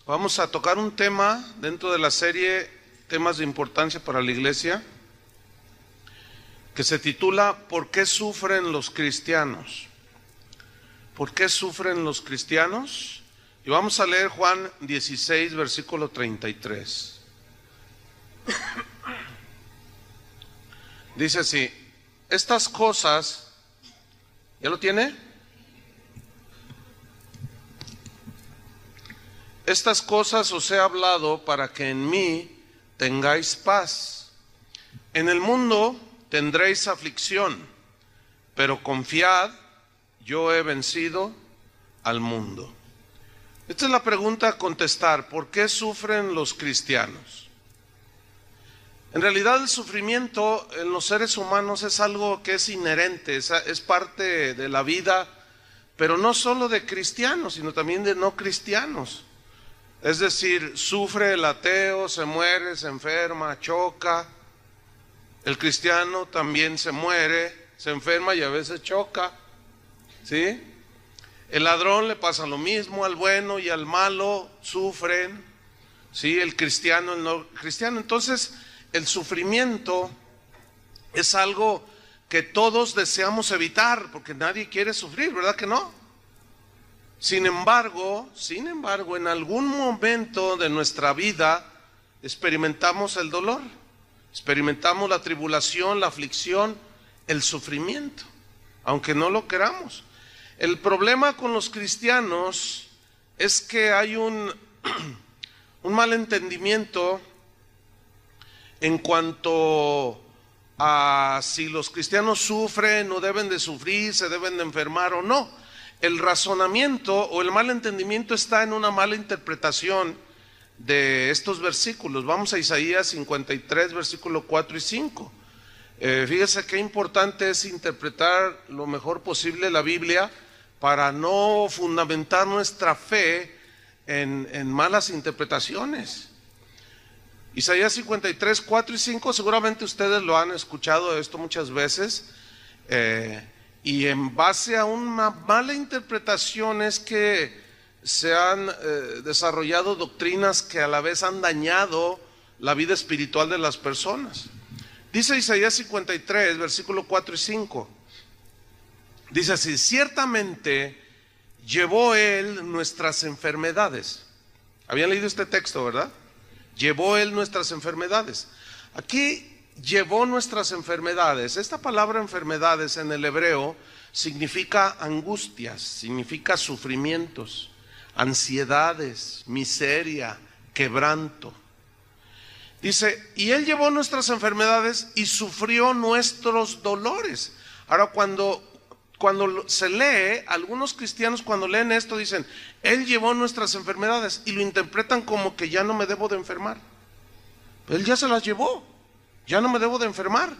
Vamos a tocar un tema dentro de la serie Temas de Importancia para la Iglesia, que se titula ¿Por qué sufren los cristianos? ¿Por qué sufren los cristianos? Y vamos a leer Juan 16, versículo 33. Dice así: estas cosas, ¿ya lo tiene? Estas cosas os he hablado para que en mí tengáis paz. En el mundo tendréis aflicción, pero confiad, yo he vencido al mundo. Esta es la pregunta a contestar: ¿por qué sufren los cristianos? En realidad el sufrimiento en los seres humanos es algo que es inherente, es parte de la vida, pero no solo de cristianos, sino también de no cristianos. Es decir, sufre el ateo, se muere, se enferma, choca. El cristiano también se muere, se enferma y a veces choca, ¿sí? El ladrón le pasa lo mismo, al bueno y al malo sufren, ¿sí? El cristiano, el no cristiano. Entonces, el sufrimiento es algo que todos deseamos evitar, porque nadie quiere sufrir, ¿verdad que no? Sin embargo, en algún momento de nuestra vida experimentamos el dolor, experimentamos la tribulación, la aflicción, el sufrimiento, aunque no lo queramos. El problema con los cristianos es que hay un mal entendimiento en cuanto a si los cristianos sufren o deben de sufrir, se deben de enfermar o no. El razonamiento o el mal entendimiento está en una mala interpretación de estos versículos. Vamos a Isaías 53, versículo 4 y 5. Fíjese qué importante es interpretar lo mejor posible la Biblia para no fundamentar nuestra fe en malas interpretaciones. Isaías 53, 4 y 5, seguramente ustedes lo han escuchado esto muchas veces, y en base a una mala interpretación es que se han desarrollado doctrinas que a la vez han dañado la vida espiritual de las personas. Dice Isaías 53, versículo 4 y 5. Dice así: ciertamente llevó él nuestras enfermedades. Habían leído este texto, ¿verdad? Llevó él nuestras enfermedades. Aquí llevó nuestras enfermedades. Esta palabra enfermedades en el hebreo significa angustias, significa sufrimientos, ansiedades, miseria, quebranto. Dice, y él llevó nuestras enfermedades y sufrió nuestros dolores. Ahora cuando se lee, algunos cristianos cuando leen esto dicen, él llevó nuestras enfermedades, y lo interpretan como que ya no me debo de enfermar. Él ya se las llevó, ya no me debo de enfermar.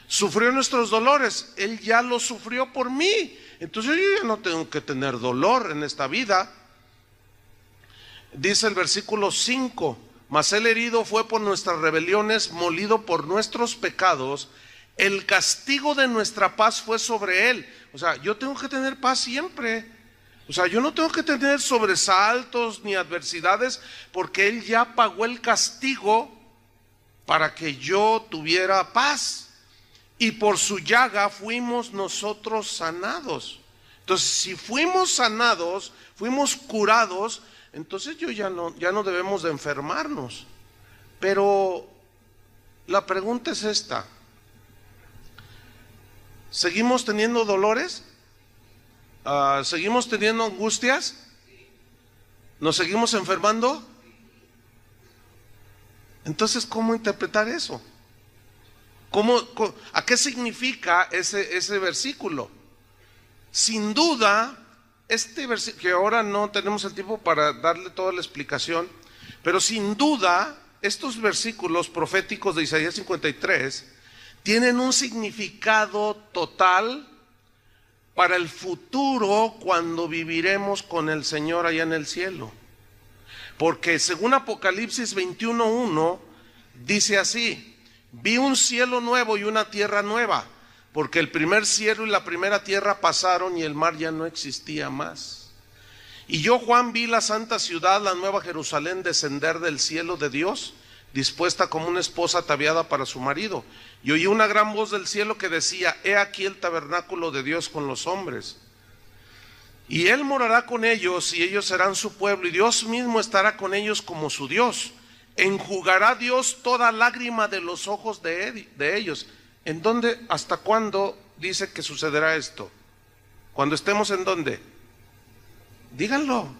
Sufrió nuestros dolores, él ya los sufrió por mí. Entonces yo ya no tengo que tener dolor en esta vida. Dice el versículo 5, mas el herido fue por nuestras rebeliones, molido por nuestros pecados, el castigo de nuestra paz fue sobre él. O sea, yo tengo que tener paz siempre. O sea, yo no tengo que tener sobresaltos ni adversidades, porque él ya pagó el castigo para que yo tuviera paz. Y por su llaga fuimos nosotros sanados. Entonces, si fuimos sanados, fuimos curados, entonces ya no debemos de enfermarnos. Pero la pregunta es esta: ¿seguimos teniendo dolores? ¿Seguimos teniendo angustias? ¿Nos seguimos enfermando? Entonces, ¿cómo interpretar eso? ¿A qué significa ese versículo? Sin duda, este versículo, que ahora no tenemos el tiempo para darle toda la explicación, pero sin duda, estos versículos proféticos de Isaías 53 tienen un significado total para el futuro cuando viviremos con el Señor allá en el cielo. Porque según Apocalipsis 21:1 dice así: vi un cielo nuevo y una tierra nueva, porque el primer cielo y la primera tierra pasaron y el mar ya no existía más. Y yo, Juan, vi la santa ciudad, la nueva Jerusalén, descender del cielo de Dios, dispuesta como una esposa ataviada para su marido. Y oí una gran voz del cielo que decía: he aquí el tabernáculo de Dios con los hombres. Y Él morará con ellos, y ellos serán su pueblo, y Dios mismo estará con ellos como su Dios. Enjugará Dios toda lágrima de los ojos de ellos. ¿En dónde, hasta cuándo dice que sucederá esto? ¿Cuando estemos en dónde? Díganlo.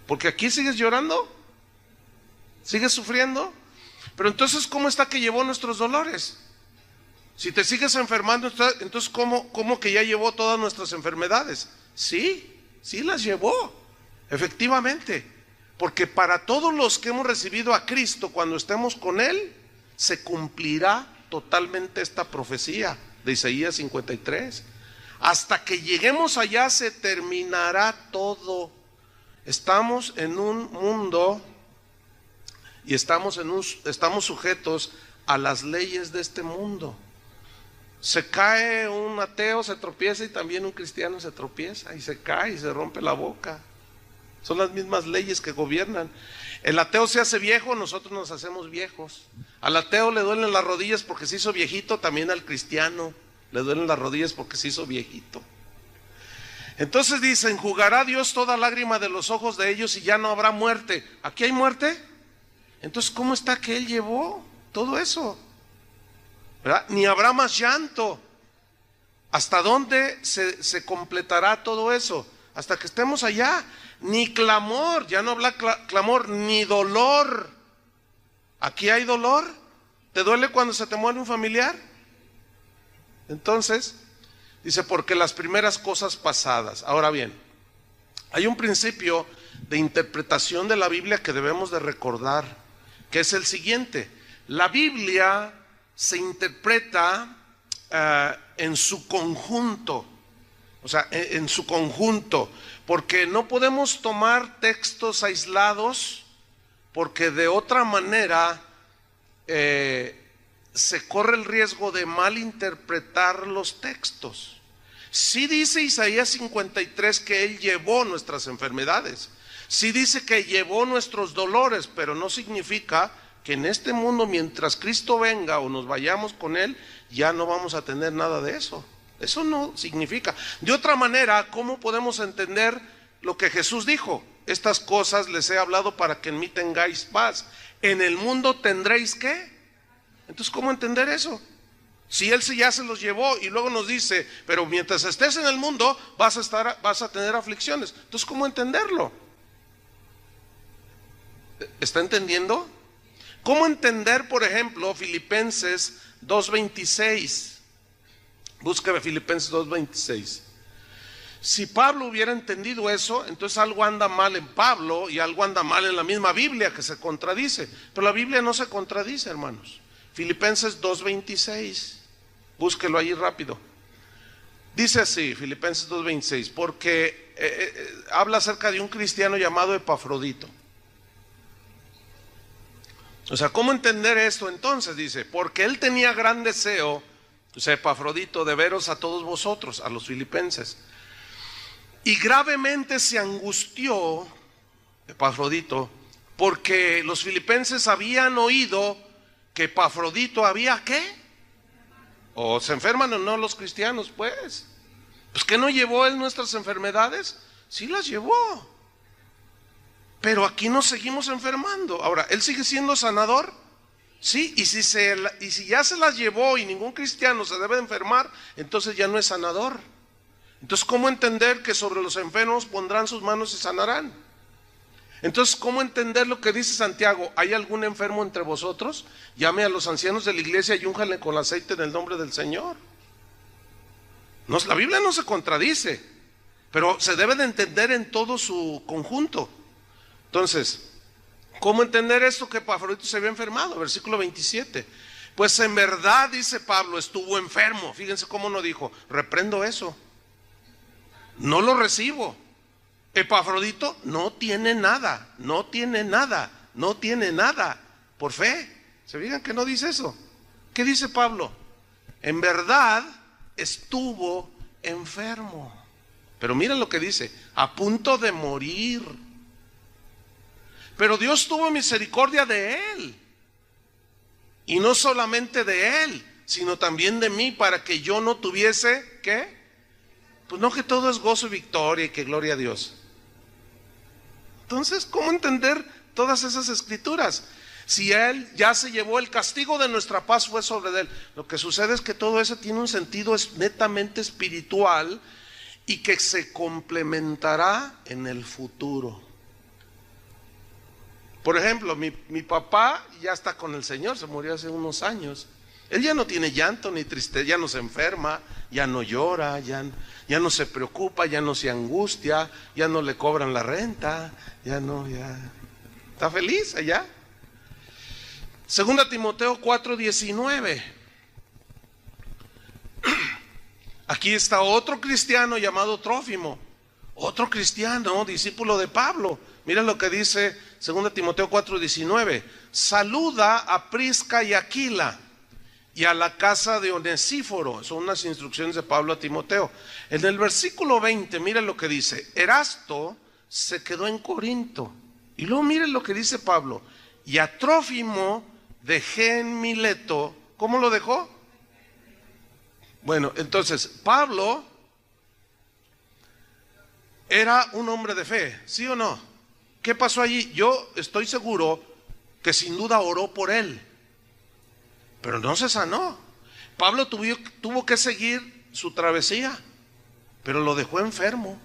Porque aquí sigues llorando, sigues sufriendo. Pero entonces, ¿cómo está que llevó nuestros dolores? Si te sigues enfermando, entonces ¿cómo que ya llevó todas nuestras enfermedades? Sí, sí las llevó, efectivamente. Porque para todos los que hemos recibido a Cristo, cuando estemos con Él, se cumplirá totalmente esta profecía de Isaías 53. Hasta que lleguemos allá se terminará todo. Estamos en un mundo y estamos sujetos a las leyes de este mundo. Se cae un ateo, se tropieza, y también un cristiano se tropieza y se cae y se rompe la boca. Son las mismas leyes que gobiernan. El ateo se hace viejo, nosotros nos hacemos viejos. Al ateo le duelen las rodillas porque se hizo viejito, también al cristiano le duelen las rodillas porque se hizo viejito. Entonces dice: enjugará Dios toda lágrima de los ojos de ellos, y ya no habrá muerte. ¿Aquí hay muerte? Entonces, ¿cómo está que Él llevó todo eso? ¿Verdad? Ni habrá más llanto. ¿Hasta dónde se completará todo eso? Hasta que estemos allá. Ni clamor, ya no habrá clamor, ni dolor. ¿Aquí hay dolor? ¿Te duele cuando se te muere un familiar? Entonces, dice: porque las primeras cosas pasadas. Ahora bien, hay un principio de interpretación de la Biblia que debemos de recordar, que es el siguiente: la Biblia se interpreta en su conjunto, o sea, en su conjunto, porque no podemos tomar textos aislados, porque de otra manera se corre el riesgo de malinterpretar los textos. Sí dice Isaías 53 que Él llevó nuestras enfermedades, sí dice que llevó nuestros dolores, pero no significa que en este mundo, mientras Cristo venga o nos vayamos con Él, ya no vamos a tener nada de eso. Eso no significa. De otra manera, ¿cómo podemos entender lo que Jesús dijo? Estas cosas les he hablado para que en mí tengáis paz. En el mundo tendréis ¿qué? Entonces, ¿cómo entender eso? Si Él ya se los llevó y luego nos dice: pero mientras estés en el mundo vas a tener aflicciones. Entonces, ¿cómo entenderlo? ¿Está entendiendo? ¿Cómo entender, por ejemplo, Filipenses 2:26? Búsqueme Filipenses 2:26. Si Pablo hubiera entendido eso, entonces algo anda mal en Pablo y algo anda mal en la misma Biblia, que se contradice. Pero la Biblia no se contradice, hermanos. Filipenses 2:26. Búsquelo ahí rápido. Dice así, Filipenses 2:26, porque habla acerca de un cristiano llamado Epafrodito. O sea, ¿cómo entender esto entonces? Dice: porque él tenía gran deseo, o sea, Epafrodito, de veros a todos vosotros, a los filipenses. Y gravemente se angustió Epafrodito, porque los filipenses habían oído que Epafrodito había ¿qué? ¿O se enferman o no los cristianos? Pues ¿que no llevó él nuestras enfermedades? Sí las llevó. Pero aquí nos seguimos enfermando. Ahora, ¿él sigue siendo sanador? Sí, y si ya se las llevó y ningún cristiano se debe de enfermar, entonces ya no es sanador. Entonces, ¿cómo entender que sobre los enfermos pondrán sus manos y sanarán? Entonces, ¿cómo entender lo que dice Santiago? ¿Hay algún enfermo entre vosotros? Llame a los ancianos de la iglesia y únjanle con aceite en el nombre del Señor. No, la Biblia no se contradice, pero se debe de entender en todo su conjunto. Entonces, ¿cómo entender esto que Epafrodito se había enfermado? Versículo 27. Pues en verdad, dice Pablo, estuvo enfermo. Fíjense cómo no dijo: reprendo eso, no lo recibo. Epafrodito no tiene nada, no tiene nada, no tiene nada, por fe. ¿Se fijan que no dice eso? ¿Qué dice Pablo? En verdad estuvo enfermo. Pero mira lo que dice, a punto de morir. Pero Dios tuvo misericordia de él. Y no solamente de él, sino también de mí, para que yo no tuviese, ¿qué? Pues no, que todo es gozo y victoria y que gloria a Dios. Entonces, ¿cómo entender todas esas escrituras? Si él ya se llevó el castigo de nuestra paz, fue sobre él. Lo que sucede es que todo eso tiene un sentido netamente espiritual y que se complementará en el futuro. Por ejemplo, mi papá ya está con el Señor, se murió hace unos años. Él ya no tiene llanto ni tristeza, ya no se enferma, ya no llora, ya no se preocupa, ya no se angustia, ya no le cobran la renta, ya está feliz allá. 2 Timoteo 4:19. Aquí está otro cristiano llamado Trófimo, otro cristiano, discípulo de Pablo. Mira lo que dice 2 Timoteo 4:19. Saluda a Prisca y Aquila y a la casa de Onesíforo. Son unas instrucciones de Pablo a Timoteo. En el versículo 20, mira lo que dice. Erasto se quedó en Corinto. Y luego miren lo que dice Pablo. Y a Trófimo dejé en Mileto. ¿Cómo lo dejó? Bueno, entonces Pablo era un hombre de fe, ¿sí o no? ¿Qué pasó allí? Yo estoy seguro que sin duda oró por él, pero no se sanó. Pablo tuvo que seguir su travesía, pero lo dejó enfermo.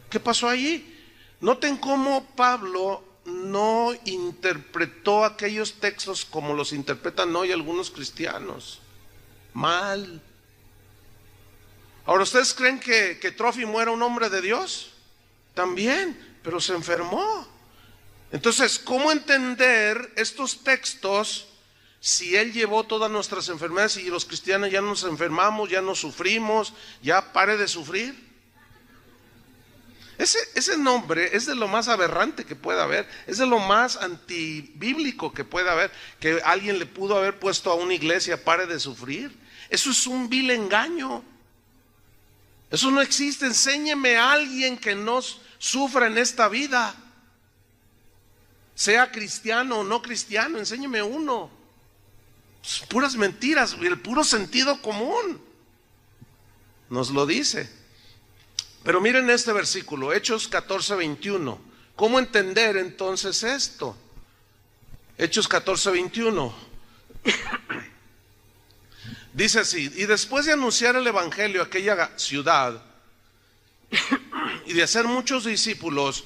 ¿Qué pasó allí? Noten cómo Pablo no interpretó aquellos textos como los interpretan hoy algunos cristianos. Mal. Ahora, ¿ustedes creen que Trófimo era un hombre de Dios? También, pero se enfermó. Entonces, ¿cómo entender estos textos si él llevó todas nuestras enfermedades y los cristianos ya nos enfermamos, ya nos sufrimos, ya pare de sufrir? Ese nombre es de lo más aberrante que pueda haber, es de lo más antibíblico que pueda haber, que alguien le pudo haber puesto a una iglesia, pare de sufrir. Eso es un vil engaño. Eso no existe. Enséñeme a alguien que no sufra en esta vida, sea cristiano o no cristiano, enséñeme uno. Puras mentiras, el puro sentido común nos lo dice. Pero miren este versículo, Hechos 14:21. ¿Cómo entender entonces esto? Hechos 14:21. Dice así: y después de anunciar el evangelio a aquella ciudad y de hacer muchos discípulos,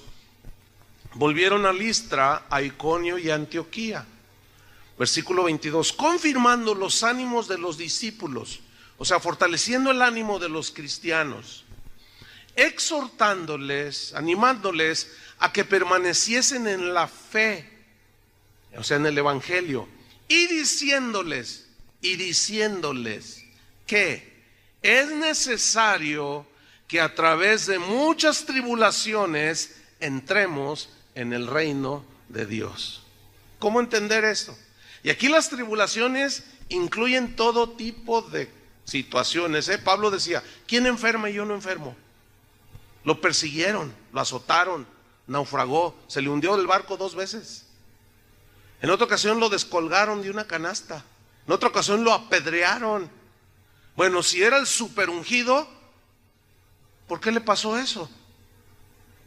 volvieron a Listra, a Iconio y a Antioquía. Versículo 22, confirmando los ánimos de los discípulos, o sea, fortaleciendo el ánimo de los cristianos, exhortándoles, animándoles a que permaneciesen en la fe, o sea, en el evangelio, y diciéndoles que es necesario que a través de muchas tribulaciones entremos en el reino de Dios. ¿Cómo entender esto? Y aquí las tribulaciones incluyen todo tipo de situaciones. Pablo decía, ¿quién enferma y yo no enfermo? Lo persiguieron, lo azotaron, naufragó, se le hundió el barco 2 veces. En otra ocasión lo descolgaron de una canasta. En otra ocasión lo apedrearon. Bueno, si era el super ungido, ¿por qué le pasó eso?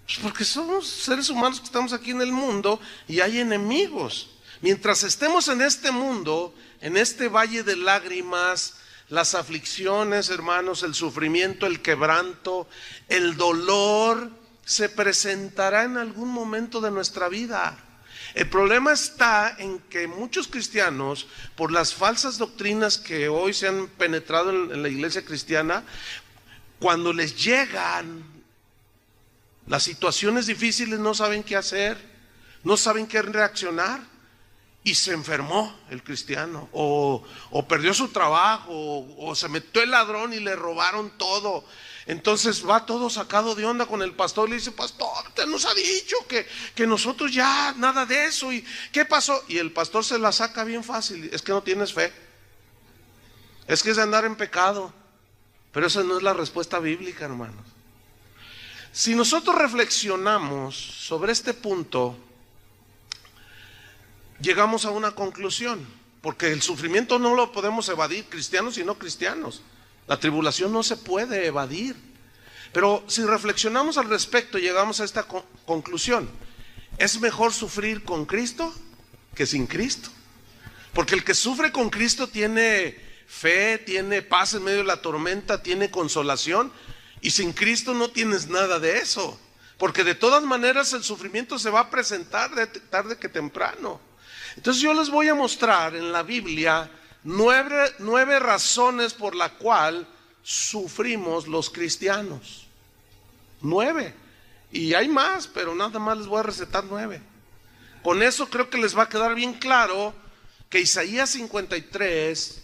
Pues porque somos seres humanos que estamos aquí en el mundo y hay enemigos. Mientras estemos en este mundo, en este valle de lágrimas, las aflicciones, hermanos, el sufrimiento, el quebranto, el dolor, se presentará en algún momento de nuestra vida. El problema está en que muchos cristianos, por las falsas doctrinas que hoy se han penetrado en la iglesia cristiana, cuando les llegan las situaciones difíciles no saben qué hacer, no saben qué reaccionar. Y se enfermó el cristiano, o perdió su trabajo, o se metió el ladrón y le robaron todo. Entonces va todo sacado de onda con el pastor. Le dice, pastor, usted nos ha dicho que nosotros ya nada de eso. ¿Y qué pasó? Y el pastor se la saca bien fácil. Es que no tienes fe, es que es andar en pecado. Pero esa no es la respuesta bíblica, hermanos. Si nosotros reflexionamos sobre este punto, llegamos a una conclusión, porque el sufrimiento no lo podemos evadir, cristianos y no cristianos. La tribulación no se puede evadir. Pero si reflexionamos al respecto, llegamos a esta conclusión: es mejor sufrir con Cristo que sin Cristo. Porque el que sufre con Cristo tiene fe, tiene paz en medio de la tormenta, tiene consolación. Y sin Cristo no tienes nada de eso. Porque de todas maneras el sufrimiento se va a presentar tarde que temprano. Entonces yo les voy a mostrar en la Biblia 9 razones por la cual sufrimos los cristianos. 9. Y hay más, pero nada más les voy a recetar 9. Con eso creo que les va a quedar bien claro que Isaías 53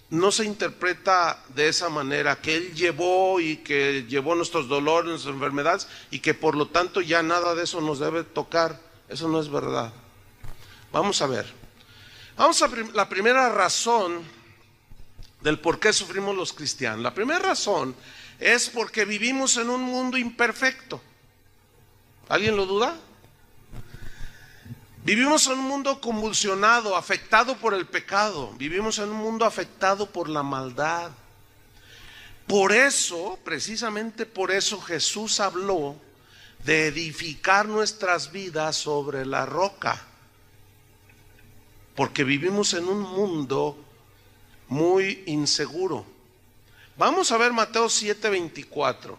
no se interpreta de esa manera, que Él llevó y que llevó nuestros dolores, nuestras enfermedades, y que por lo tanto ya nada de eso nos debe tocar. Eso no es verdad. Vamos a ver. Vamos a la primera razón del por qué sufrimos los cristianos. La primera razón es porque vivimos en un mundo imperfecto. ¿Alguien lo duda? Vivimos en un mundo convulsionado, afectado por el pecado. Vivimos en un mundo afectado por la maldad. Por eso, precisamente por eso, Jesús habló de edificar nuestras vidas sobre la roca. Porque vivimos en un mundo muy inseguro. Vamos a ver Mateo 7:24.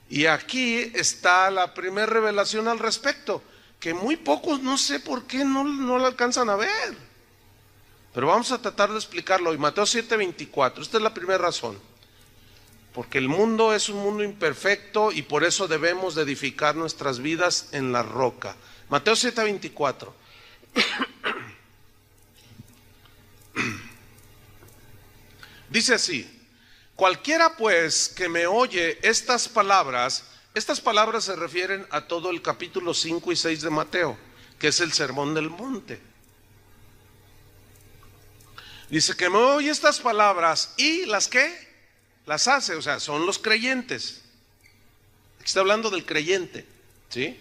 Y aquí está la primera revelación al respecto, que muy pocos, no sé por qué, no la alcanzan a ver. Pero vamos a tratar de explicarlo hoy. Mateo 7:24. Esta es la primera razón. Porque el mundo es un mundo imperfecto y por eso debemos de edificar nuestras vidas en la roca. Mateo 7:24. Dice así: cualquiera pues que me oye estas palabras se refieren a todo el capítulo 5 y 6 de Mateo, que es el sermón del monte. Dice que me oye estas palabras y las que las hace, o sea, son los creyentes. Aquí está hablando del creyente, ¿sí?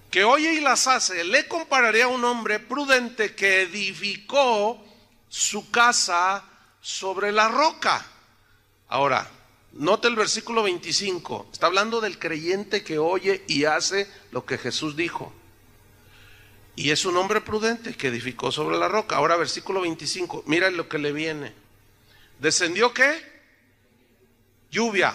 Que oye y las hace, le compararé a un hombre prudente que edificó su casa sobre la roca. Ahora, note el versículo 25, está hablando del creyente que oye y hace lo que Jesús dijo. Y es un hombre prudente que edificó sobre la roca. Ahora versículo 25, mira lo que le viene. ¿Descendió qué? Lluvia,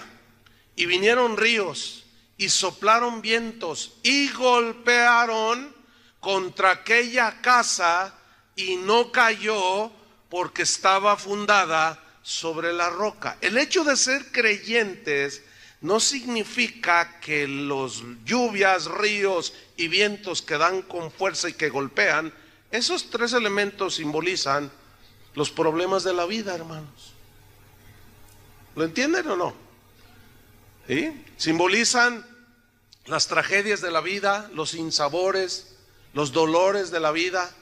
y vinieron ríos, y soplaron vientos, y golpearon contra aquella casa, y no cayó, porque estaba fundada sobre la roca. El hecho de ser creyentes no significa que los lluvias, ríos y vientos que dan con fuerza y que golpean, esos 3 elementos simbolizan los problemas de la vida, hermanos. ¿Lo entienden o no? ¿Sí? Simbolizan las tragedias de la vida, los sinsabores, los dolores de la vida,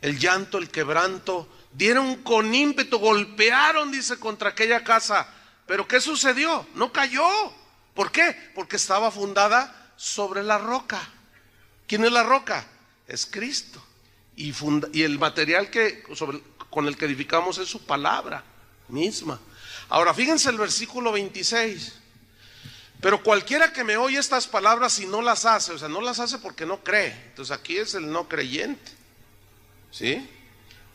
el llanto, el quebranto. Dieron con ímpetu, golpearon, dice, contra aquella casa. ¿Pero qué sucedió? No cayó. ¿Por qué? Porque estaba fundada sobre la roca. ¿Quién es la roca? Es Cristo. Y el material con el que edificamos es su palabra misma. Ahora fíjense el versículo 26. Pero cualquiera que me oye estas palabras y no las hace, o sea, no las hace porque no cree. Entonces aquí es el no creyente, ¿sí?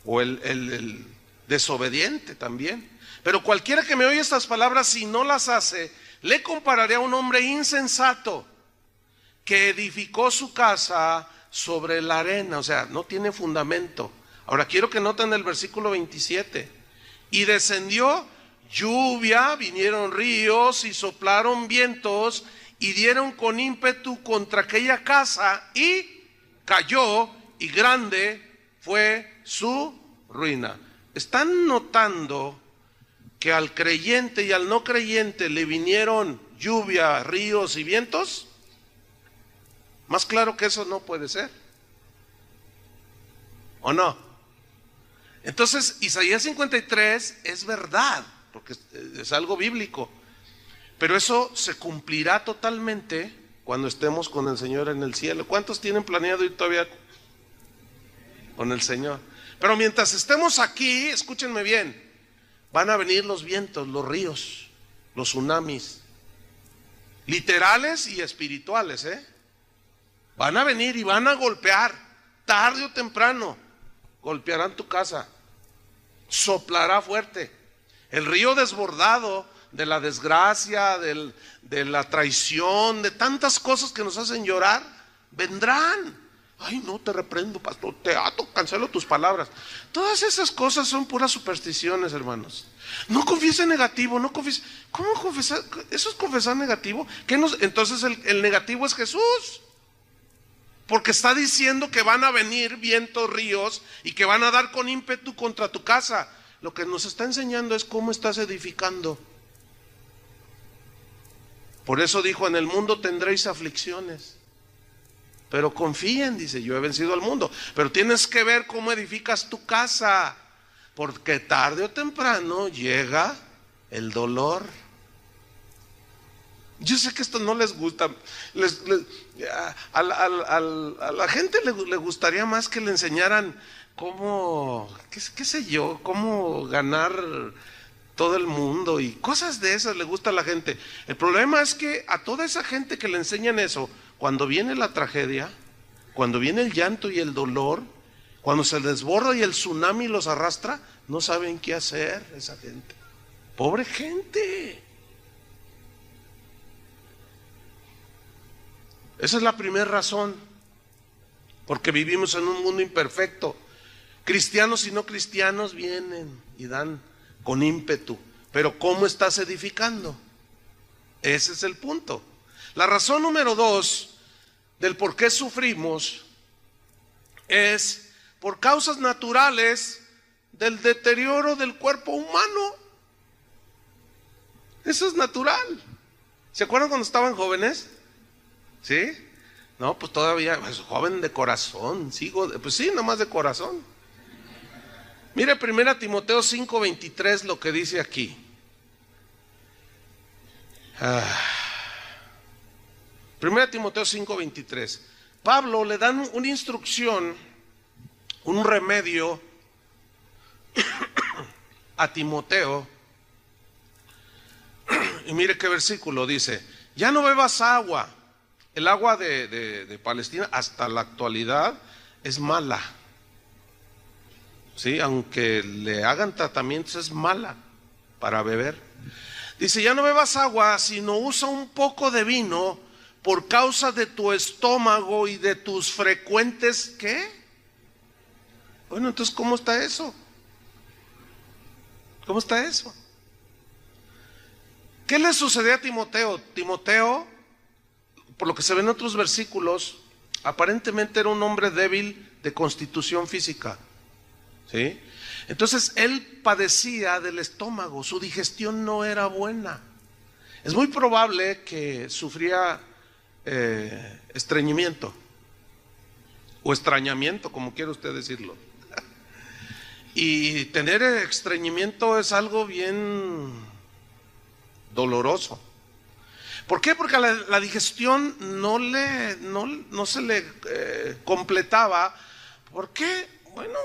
O el desobediente también. Pero cualquiera que me oye estas palabras y no las hace, le compararé a un hombre insensato que edificó su casa sobre la arena, o sea, no tiene fundamento. Ahora quiero que noten el versículo 27. Y descendió lluvia, vinieron ríos y soplaron vientos y dieron con ímpetu contra aquella casa y cayó, y grande fue su ruina. ¿Están notando que al creyente y al no creyente le vinieron lluvia, ríos y vientos? Más claro que eso no puede ser, ¿o no? Entonces Isaías 53 es verdad, porque es algo bíblico. Pero eso se cumplirá totalmente cuando estemos con el Señor en el cielo. ¿Cuántos tienen planeado ir todavía con el Señor? Pero mientras estemos aquí, escúchenme bien, van a venir los vientos, los ríos, los tsunamis, literales y espirituales, van a venir y van a golpear, tarde o temprano, golpearán tu casa, soplará fuerte. El río desbordado de la desgracia, de la traición, de tantas cosas que nos hacen llorar, vendrán. Ay, no, te reprendo, pastor, te ato, cancelo tus palabras. Todas esas cosas son puras supersticiones, hermanos. No confiese negativo, no confiese. ¿Cómo confesar? ¿Eso es confesar negativo? Entonces el negativo es Jesús. Porque está diciendo que van a venir vientos, ríos, y que van a dar con ímpetu contra tu casa. Lo que nos está enseñando es cómo estás edificando. Por eso dijo, en el mundo tendréis aflicciones, pero confíen, dice, yo he vencido al mundo. Pero tienes que ver cómo edificas tu casa, porque tarde o temprano llega el dolor. Yo sé que esto no les gusta. A la gente le gustaría más que le enseñaran cómo, qué sé yo, cómo ganar todo el mundo y cosas de esas le gusta a la gente. El problema es que a toda esa gente que le enseñan eso, cuando viene la tragedia, cuando viene el llanto y el dolor, cuando se desborda y el tsunami los arrastra, no saben qué hacer esa gente. Pobre gente. Esa es la primera razón, porque vivimos en un mundo imperfecto. Cristianos y no cristianos vienen y dan con ímpetu, pero ¿cómo estás edificando? Ese es el punto. La razón número 2 del por qué sufrimos es por causas naturales del deterioro del cuerpo humano. Eso es natural. ¿Se acuerdan cuando estaban jóvenes? ¿Sí? No, pues todavía, pues, joven de corazón, pues sí, nomás de corazón. Mire 1 Timoteo 5:23 lo que dice aquí. 1 Timoteo 5:23. Pablo le dan una instrucción, un remedio a Timoteo. Y mire qué versículo dice: ya no bebas agua. El agua de Palestina hasta la actualidad es mala. Sí, aunque le hagan tratamientos, es mala para beber. Dice, ya no bebas agua, sino usa un poco de vino por causa de tu estómago y de tus frecuentes, ¿qué? Bueno, entonces, ¿cómo está eso? ¿Cómo está eso? ¿Qué le sucedió a Timoteo? Timoteo, por lo que se ve en otros versículos, aparentemente era un hombre débil de constitución física. ¿Sí? Entonces él padecía del estómago, su digestión no era buena. Es muy probable que sufría estreñimiento o extrañamiento, como quiera usted decirlo. Y tener estreñimiento es algo bien doloroso. ¿Por qué? Porque la digestión no se le completaba. ¿Por qué? Bueno,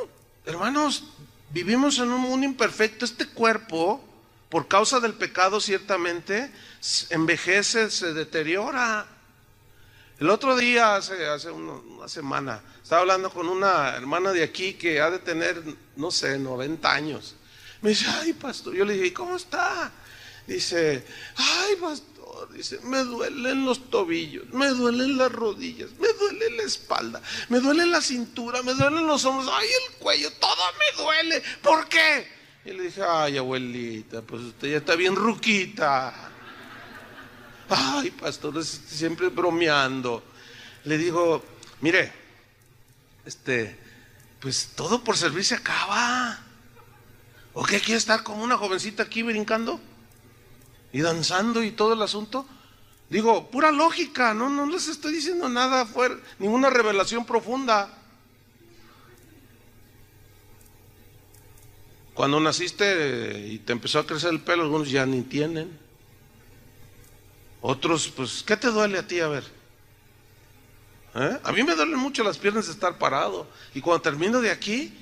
hermanos, vivimos en un mundo imperfecto. Este cuerpo, por causa del pecado, ciertamente envejece, se deteriora. El otro día, hace una semana, estaba hablando con una hermana de aquí que ha de tener, no sé, 90 años. Me dice, ay, pastor, yo le dije, ¿cómo está? Dice, ay, pastor, dice, me duelen los tobillos, me duelen las rodillas, me duele la espalda, me duele la cintura, me duelen los hombros, ay, el cuello, todo me duele. ¿Por qué? Y le dije, ay, abuelita, pues usted ya está bien ruquita. Ay, pastor, siempre bromeando. Le digo, mire, pues todo por servir se acaba. ¿O qué quiere estar como una jovencita aquí brincando y danzando y todo el asunto? Digo, pura lógica, no les estoy diciendo nada fuera, ninguna revelación profunda. Cuando naciste y te empezó a crecer el pelo, algunos ya ni tienen. Otros, pues, ¿qué te duele a ti? A ver. A mí me duelen mucho las piernas de estar parado. Y cuando termino de aquí,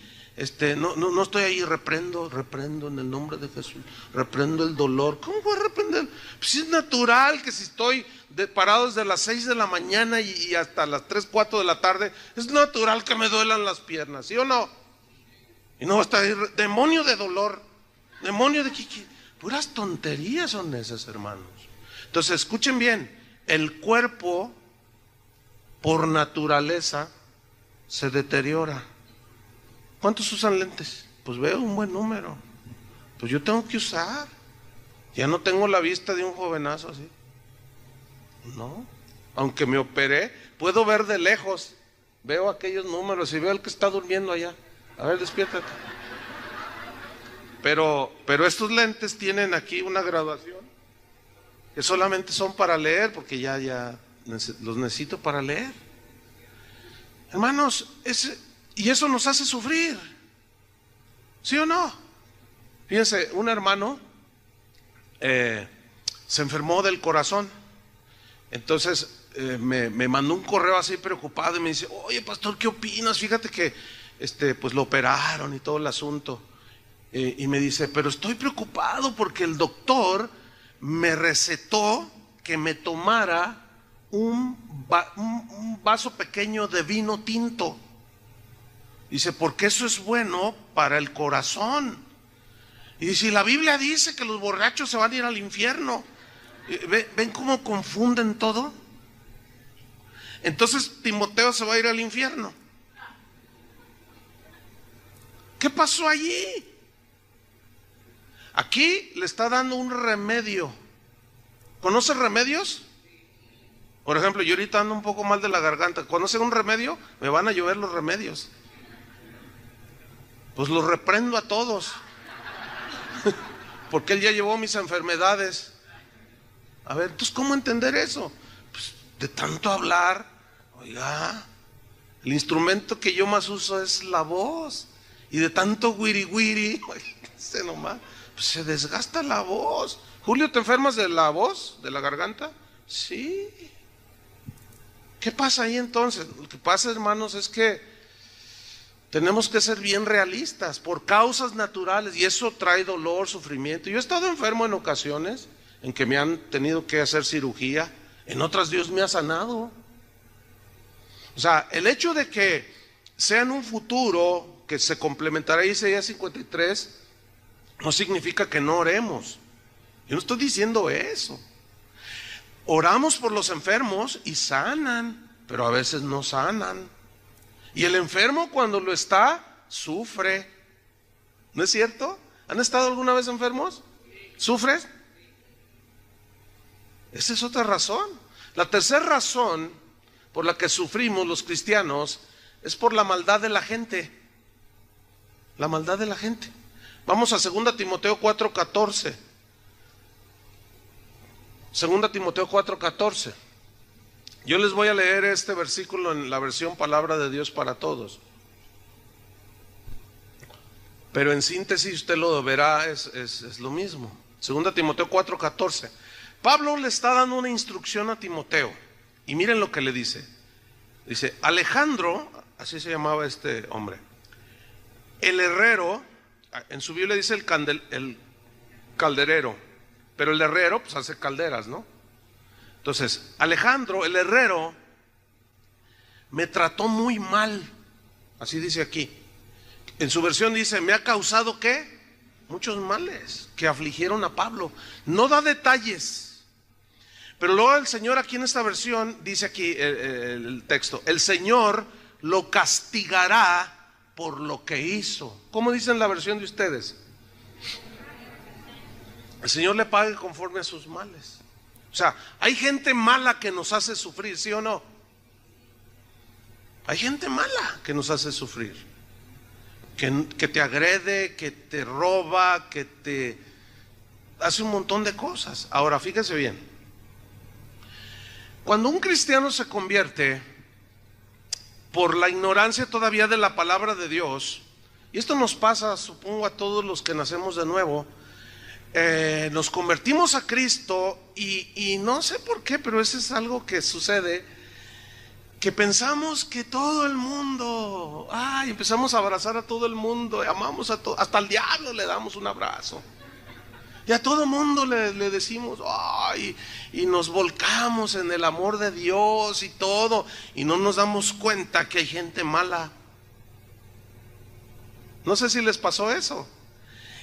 no estoy ahí, reprendo en el nombre de Jesús, reprendo el dolor. ¿Cómo voy a reprender? Pues es natural que si estoy parado desde las 6 de la mañana y hasta las 3, 4 de la tarde, es natural que me duelan las piernas, ¿sí o no? Y no va a estar ahí, demonio de dolor, demonio de puras tonterías son esas, hermanos. Entonces escuchen bien, el cuerpo por naturaleza se deteriora. ¿Cuántos usan lentes? Pues veo un buen número. Pues yo tengo que usar. Ya no tengo la vista de un jovenazo así. No. Aunque me operé, puedo ver de lejos. Veo aquellos números y veo al que está durmiendo allá. A ver, despiértate. Pero estos lentes tienen aquí una graduación que solamente son para leer, porque ya los necesito para leer. Hermanos, y eso nos hace sufrir, ¿sí o no? Fíjense, un hermano se enfermó del corazón. Entonces me mandó un correo así preocupado y me dice: oye, pastor, ¿qué opinas? Fíjate que pues lo operaron y todo el asunto. Y me dice: pero estoy preocupado porque el doctor me recetó que me tomara un vaso pequeño de vino tinto. Dice, porque eso es bueno para el corazón. Y dice, la Biblia dice que los borrachos se van a ir al infierno. ¿Ven cómo confunden todo? Entonces Timoteo se va a ir al infierno. ¿Qué pasó allí? Aquí le está dando un remedio. ¿Conocen remedios? Por ejemplo, yo ahorita ando un poco mal de la garganta. ¿Conocen un remedio? Me van a llover los remedios. Pues los reprendo a todos. Porque él ya llevó mis enfermedades. A ver, entonces, ¿cómo entender eso? Pues de tanto hablar, oiga, el instrumento que yo más uso es la voz. Y de tanto wiri wiri, nomás, pues se desgasta la voz. Julio, ¿te enfermas de la voz, de la garganta? Sí. ¿Qué pasa ahí entonces? Lo que pasa, hermanos, es que tenemos que ser bien realistas por causas naturales, y eso trae dolor, sufrimiento. Yo he estado enfermo en ocasiones en que me han tenido que hacer cirugía, en otras Dios me ha sanado. O sea, el hecho de que sea en un futuro que se complementará Isaías 53 no significa que no oremos. Yo no estoy diciendo eso. Oramos por los enfermos y sanan, pero a veces no sanan. Y el enfermo, cuando lo está, sufre. ¿No es cierto? ¿Han estado alguna vez enfermos? ¿Sufres? Esa es otra razón. La tercera razón por la que sufrimos los cristianos es por la maldad de la gente. La maldad de la gente. Vamos a 2 Timoteo 4:14. 2 Timoteo 4:14. Yo les voy a leer este versículo en la versión Palabra de Dios para Todos. Pero en síntesis usted lo verá, es lo mismo. 2 Timoteo 4:14. Pablo le está dando una instrucción a Timoteo. Y miren lo que le dice. Dice, Alejandro, así se llamaba este hombre, el herrero, en su Biblia dice el calderero, pero el herrero pues hace calderas, ¿no? Entonces, Alejandro, el herrero, me trató muy mal. Así dice aquí. En su versión dice, me ha causado ¿qué? Muchos males que afligieron a Pablo. No da detalles. Pero luego el Señor aquí en esta versión dice aquí el texto, el Señor lo castigará por lo que hizo. ¿Cómo dice en la versión de ustedes? El Señor le pague conforme a sus males. O sea, hay gente mala que nos hace sufrir, ¿sí o no? Hay gente mala que nos hace sufrir, que te agrede, que te roba, que te hace un montón de cosas. Ahora, fíjese bien. Cuando un cristiano se convierte por la ignorancia todavía de la palabra de Dios, y esto nos pasa, supongo, a todos los que nacemos de nuevo, nos convertimos a Cristo y no sé por qué, pero eso es algo que sucede, que pensamos que todo el mundo, empezamos a abrazar a todo el mundo, amamos a todo, hasta al diablo le damos un abrazo. Y a todo mundo le decimos, y nos volcamos en el amor de Dios y todo, y no nos damos cuenta que hay gente mala. No sé si les pasó eso.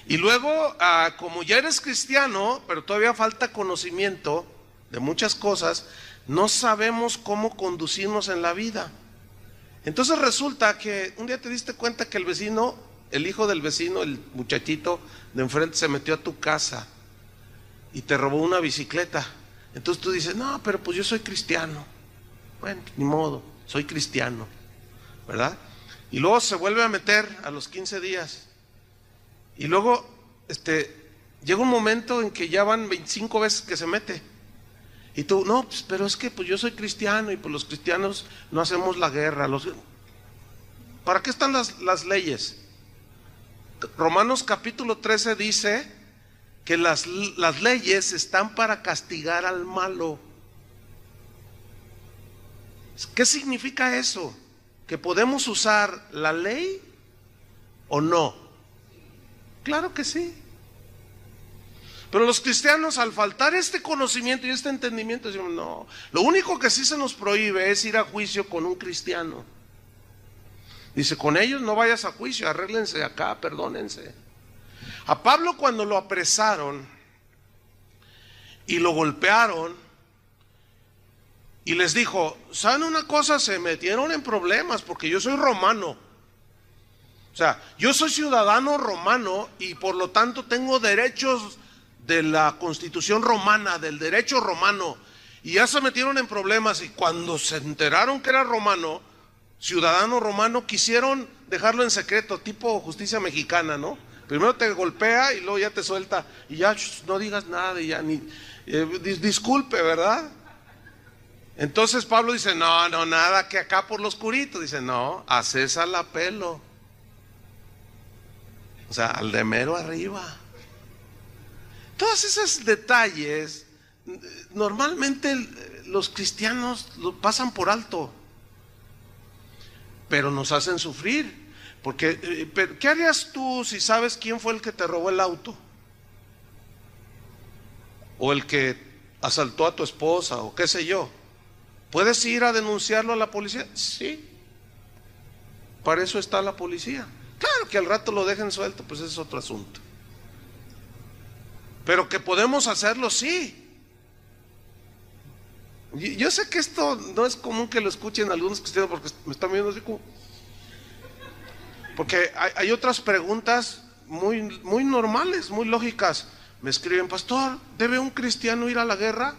Y luego, como ya eres cristiano, pero todavía falta conocimiento de muchas cosas, no sabemos cómo conducirnos en la vida. Entonces resulta que un día te diste cuenta que el vecino, el hijo del vecino, el muchachito de enfrente, se metió a tu casa y te robó una bicicleta. Entonces tú dices, no, pero pues yo soy cristiano. Bueno, ni modo, soy cristiano, ¿verdad? Y luego se vuelve a meter a los 15 días. Y luego llega un momento en que ya van 25 veces que se mete. Y tú, no, pues, pero es que pues yo soy cristiano y pues los cristianos no hacemos la guerra. ¿Para qué están las leyes? Romanos capítulo 13 dice que las leyes están para castigar al malo. ¿Qué significa eso? ¿Que podemos usar la ley o no? Claro que sí. Pero los cristianos, al faltar este conocimiento y este entendimiento, decimos, no, lo único que sí se nos prohíbe es ir a juicio con un cristiano. Dice, con ellos no vayas a juicio, arréglense acá, perdónense. A Pablo, cuando lo apresaron y lo golpearon y les dijo, ¿saben una cosa? Se metieron en problemas porque yo soy romano. O sea, yo soy ciudadano romano y por lo tanto tengo derechos de la Constitución romana, del derecho romano, y ya se metieron en problemas. Y cuando se enteraron que era romano, ciudadano romano, quisieron dejarlo en secreto, tipo justicia mexicana, ¿no? Primero te golpea y luego ya te suelta y ya no digas nada y ya ni disculpe, ¿verdad? Entonces Pablo dice, no, nada, que acá por lo oscurito. Dice, no, a César la pelo. O sea, al de mero arriba. Todos esos detalles normalmente los cristianos lo pasan por alto, pero nos hacen sufrir. Porque, ¿qué harías tú si sabes quién fue el que te robó el auto? O el que asaltó a tu esposa, o qué sé yo. ¿Puedes ir a denunciarlo a la policía? Sí. Para eso está la policía. Claro que al rato lo dejen suelto, pues ese es otro asunto. Pero que podemos hacerlo, sí. Yo sé que esto no es común que lo escuchen algunos cristianos, porque me están viendo así como... Porque hay otras preguntas muy normales, muy lógicas. Me escriben, pastor, ¿debe un cristiano ir a la guerra?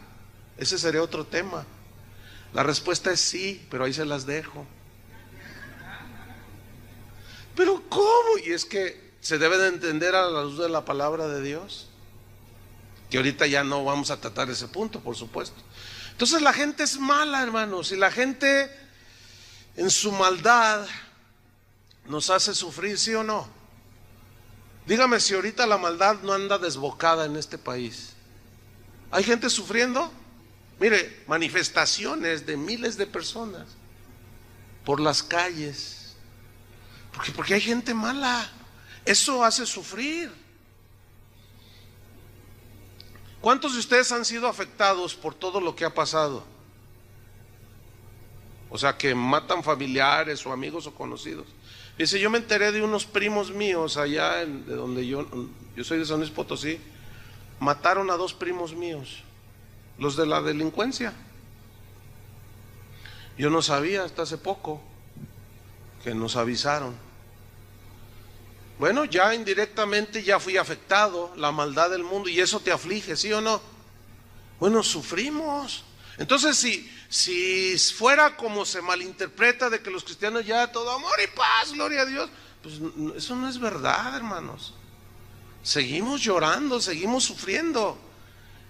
Ese sería otro tema. La respuesta es sí, pero ahí se las dejo. ¿Pero cómo? Y es que se debe de entender a la luz de la palabra de Dios, que ahorita ya no vamos a tratar ese punto, por supuesto. Entonces la gente es mala, hermanos, y la gente en su maldad nos hace sufrir, ¿sí o no? Dígame si ahorita la maldad no anda desbocada en este país. ¿Hay gente sufriendo? Mire, manifestaciones de miles de personas por las calles. Porque hay gente mala. Eso hace sufrir. ¿Cuántos de ustedes han sido afectados por todo lo que ha pasado? O sea, que matan familiares o amigos o conocidos. Dice, yo me enteré de unos primos míos allá de donde yo soy de San Luis Potosí. Mataron a 2 primos míos, los de la delincuencia. Yo no sabía hasta hace poco que nos avisaron. Bueno, ya indirectamente ya fui afectado, la maldad del mundo, y eso te aflige, ¿sí o no? Bueno, sufrimos. Entonces, si fuera como se malinterpreta de que los cristianos ya todo amor y paz, gloria a Dios, pues eso no es verdad, hermanos. Seguimos llorando, seguimos sufriendo.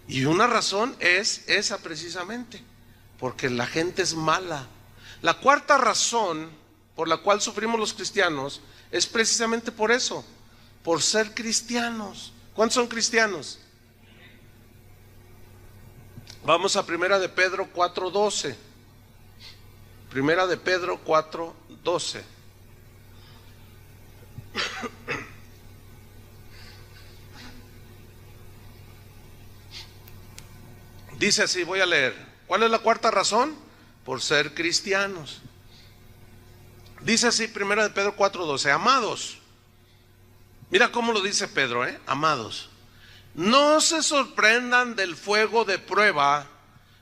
Y una razón es esa precisamente, porque la gente es mala. La cuarta razón por la cual sufrimos los cristianos es precisamente por eso, por ser cristianos, ¿Cuántos son cristianos? Vamos a Primera de Pedro 4:12. Primera de Pedro 4:12. Dice así, voy a leer. ¿Cuál es la cuarta razón? Por ser cristianos. Dice así, Primera de Pedro 4:12. Amados, mira cómo lo dice Pedro, amados, no se sorprendan del fuego de prueba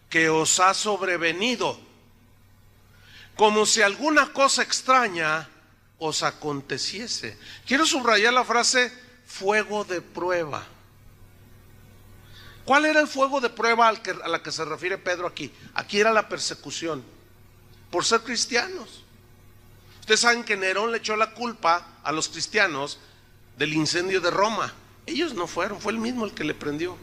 que os ha sobrevenido, como si alguna cosa extraña os aconteciese. Quiero subrayar la frase fuego de prueba. ¿Cuál era el fuego de prueba a la que se refiere Pedro aquí? Aquí era la persecución por ser cristianos. Ustedes saben que Nerón le echó la culpa a los cristianos del incendio de Roma. Ellos no fueron, fue él mismo el que le prendió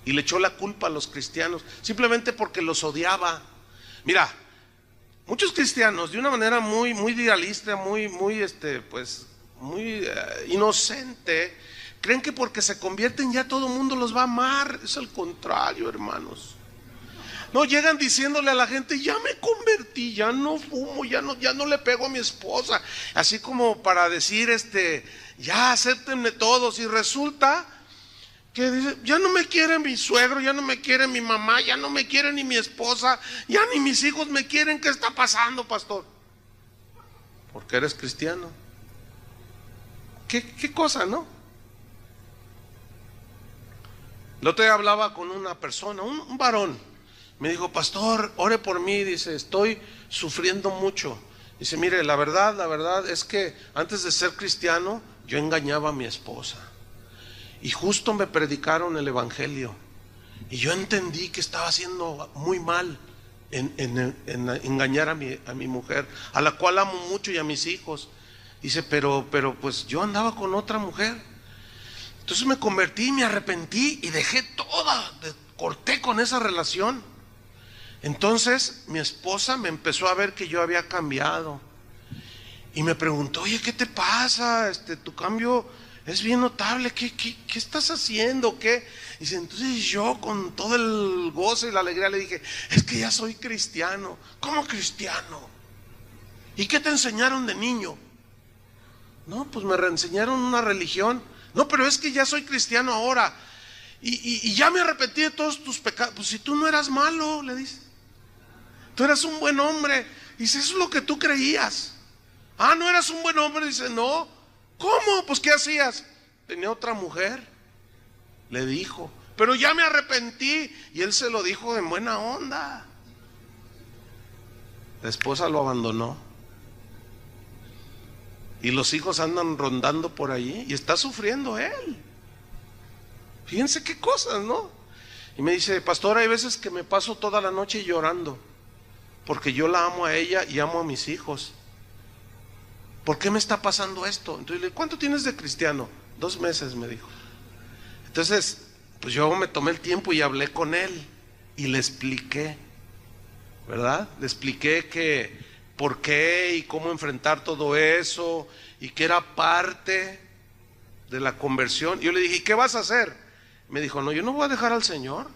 y le echó la culpa a los cristianos, simplemente porque los odiaba. Mira, muchos cristianos de una manera muy idealista, muy inocente, creen que porque se convierten ya todo el mundo los va a amar. Es al contrario, hermanos. No, llegan diciéndole a la gente, ya me convertí, ya no fumo, ya no le pego a mi esposa, así como para decir, ya acéptenme todos, y resulta que dice, ya no me quiere mi suegro, ya no me quiere mi mamá, ya no me quiere ni mi esposa, ya ni mis hijos me quieren. ¿Qué está pasando, pastor? Porque eres cristiano. ¿Qué cosa, no? El otro día hablaba con una persona, un varón. Me dijo, pastor, ore por mí. Dice, estoy sufriendo mucho. Dice, mire, la verdad es que antes de ser cristiano yo engañaba a mi esposa, y justo me predicaron el evangelio y yo entendí que estaba haciendo muy mal en engañar a mi mujer, a la cual amo mucho, y a mis hijos. Dice, pero pues yo andaba con otra mujer. Entonces me convertí, me arrepentí y dejé toda, corté con esa relación. Entonces mi esposa me empezó a ver que yo había cambiado y me preguntó, oye, ¿qué te pasa? Tu cambio es bien notable. ¿Qué estás haciendo? ¿Qué? Dice, entonces yo con todo el gozo y la alegría le dije, es que ya soy cristiano. ¿Cómo cristiano? ¿Y qué te enseñaron de niño? No, pues me reenseñaron una religión. No, pero es que ya soy cristiano ahora y ya me arrepentí de todos tus pecados. Pues si tú no eras malo, le dice, tú eras un buen hombre. Dice, eso es lo que tú creías. Ah, ¿no eras un buen hombre? Dice, no. ¿Cómo? Pues ¿qué hacías? Tenía otra mujer, le dijo, pero ya me arrepentí. Y él se lo dijo en buena onda. La esposa lo abandonó y los hijos andan rondando por allí y está sufriendo él. Fíjense qué cosas, ¿no? Y me dice, pastor, hay veces que me paso toda la noche llorando porque yo la amo a ella y amo a mis hijos. ¿Por qué me está pasando esto? Entonces le digo, ¿cuánto tienes de cristiano? 2 meses, me dijo. Entonces, pues yo me tomé el tiempo y hablé con él y le expliqué, ¿verdad? Le expliqué que por qué y cómo enfrentar todo eso, y que era parte de la conversión. Yo le dije, ¿y qué vas a hacer? Me dijo, no, yo no voy a dejar al Señor.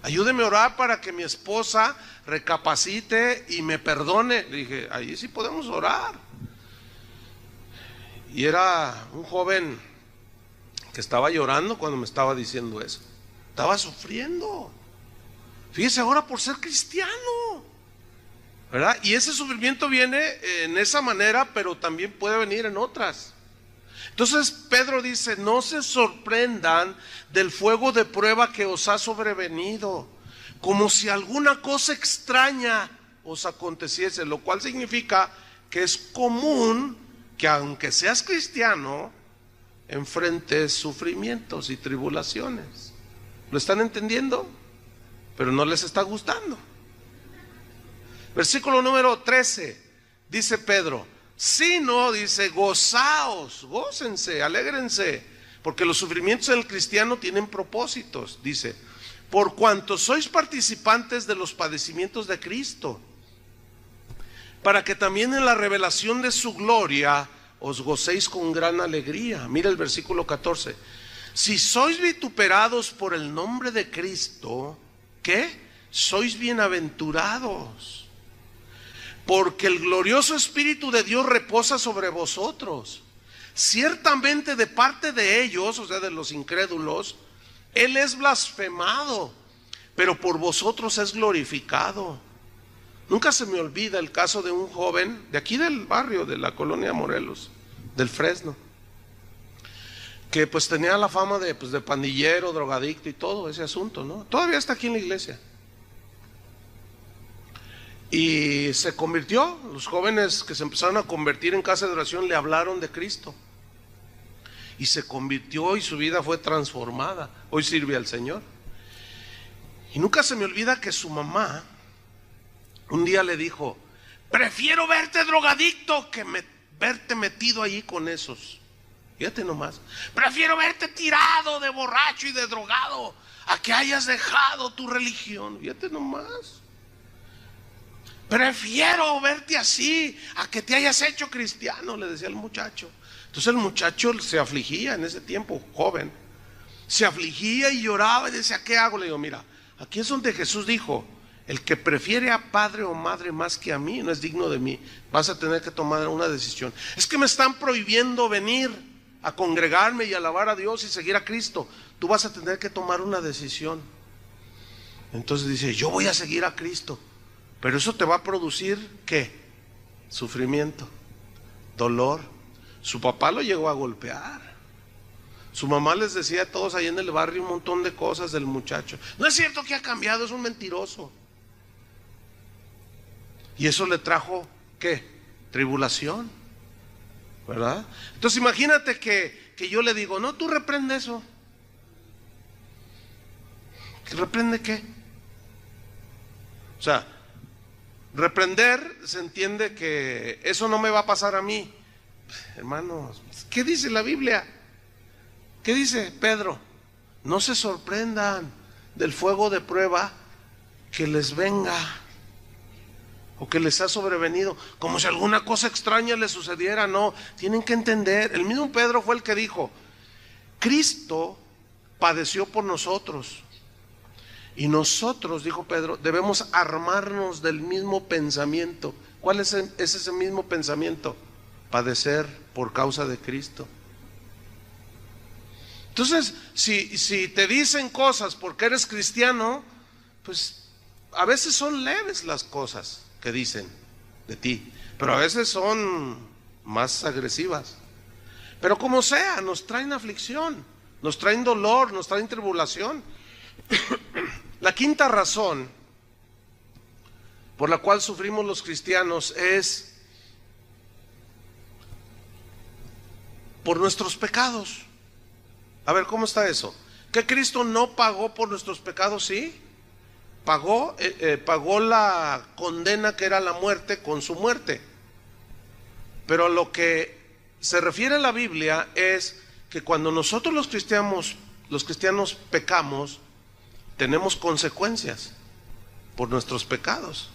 Ayúdeme a orar para que mi esposa recapacite y me perdone. Le dije, ahí sí podemos orar. Y era un joven que estaba llorando cuando me estaba diciendo eso. Estaba sufriendo. Fíjese, ahora por ser cristiano, ¿verdad? Y ese sufrimiento viene en esa manera, pero también puede venir en otras. Entonces Pedro dice, no se sorprendan del fuego de prueba que os ha sobrevenido, como si alguna cosa extraña os aconteciese, lo cual significa que es común que aunque seas cristiano, enfrentes sufrimientos y tribulaciones. ¿Lo están entendiendo? Pero no les está gustando. Versículo número 13, dice Pedro, sino, dice, gozaos, gócense, alégrense, porque los sufrimientos del cristiano tienen propósitos. Dice, por cuanto sois participantes de los padecimientos de Cristo, para que también en la revelación de su gloria os gocéis con gran alegría. Mira el versículo 14, Si sois vituperados por el nombre de Cristo, ¿qué? Sois bienaventurados, porque el glorioso Espíritu de Dios reposa sobre vosotros. Ciertamente de parte de ellos, o sea, de los incrédulos, Él es blasfemado, pero por vosotros es glorificado. Nunca se me olvida el caso de un joven de aquí del barrio, de la colonia Morelos, del Fresno, que pues tenía la fama de pandillero, drogadicto y todo ese asunto, ¿no? Todavía está aquí en la iglesia. Y se convirtió. Los jóvenes que se empezaron a convertir en casa de oración le hablaron de Cristo. Y se convirtió y su vida fue transformada. Hoy sirve al Señor. Y nunca se me olvida que su mamá un día le dijo: prefiero verte drogadicto que verte metido allí con esos. Fíjate nomás. Prefiero verte tirado de borracho y de drogado a que hayas dejado tu religión. Fíjate nomás. Prefiero verte así a que te hayas hecho cristiano, le decía el muchacho. Entonces el muchacho se afligía en ese tiempo, joven. Se afligía y lloraba y decía: ¿qué hago? Le digo: mira, aquí es donde Jesús dijo: el que prefiere a padre o madre más que a mí no es digno de mí. Vas a tener que tomar una decisión. Es que me están prohibiendo venir a congregarme y alabar a Dios y seguir a Cristo. Tú vas a tener que tomar una decisión. Entonces dice: yo voy a seguir a Cristo, pero eso te va a producir ¿qué? Sufrimiento, dolor. Su papá lo llegó a golpear. Su mamá les decía a todos ahí en el barrio un montón de cosas del muchacho. No es cierto que ha cambiado, es un mentiroso. Y eso le trajo ¿qué? Tribulación, ¿verdad? Entonces imagínate que yo le digo: no, tú reprende eso. ¿Reprende qué? O sea, reprender se entiende que eso no me va a pasar a mí. Hermanos, ¿qué dice la Biblia? ¿Qué dice Pedro? No se sorprendan del fuego de prueba que les venga o que les ha sobrevenido, como si alguna cosa extraña les sucediera. No, tienen que entender. El mismo Pedro fue el que dijo: Cristo padeció por nosotros, y nosotros, dijo Pedro, debemos armarnos del mismo pensamiento. ¿Cuál es ese mismo pensamiento? Padecer por causa de Cristo. Entonces, si te dicen cosas porque eres cristiano, pues a veces son leves las cosas que dicen de ti, pero a veces son más agresivas. Pero como sea, nos traen aflicción, nos traen dolor, nos traen tribulación. La quinta razón por la cual sufrimos los cristianos es por nuestros pecados. A ver, ¿cómo está eso? ¿Que Cristo no pagó por nuestros pecados? Sí, pagó la condena que era la muerte con su muerte. Pero lo que se refiere a la Biblia es que cuando nosotros los cristianos pecamos, tenemos consecuencias por nuestros pecados.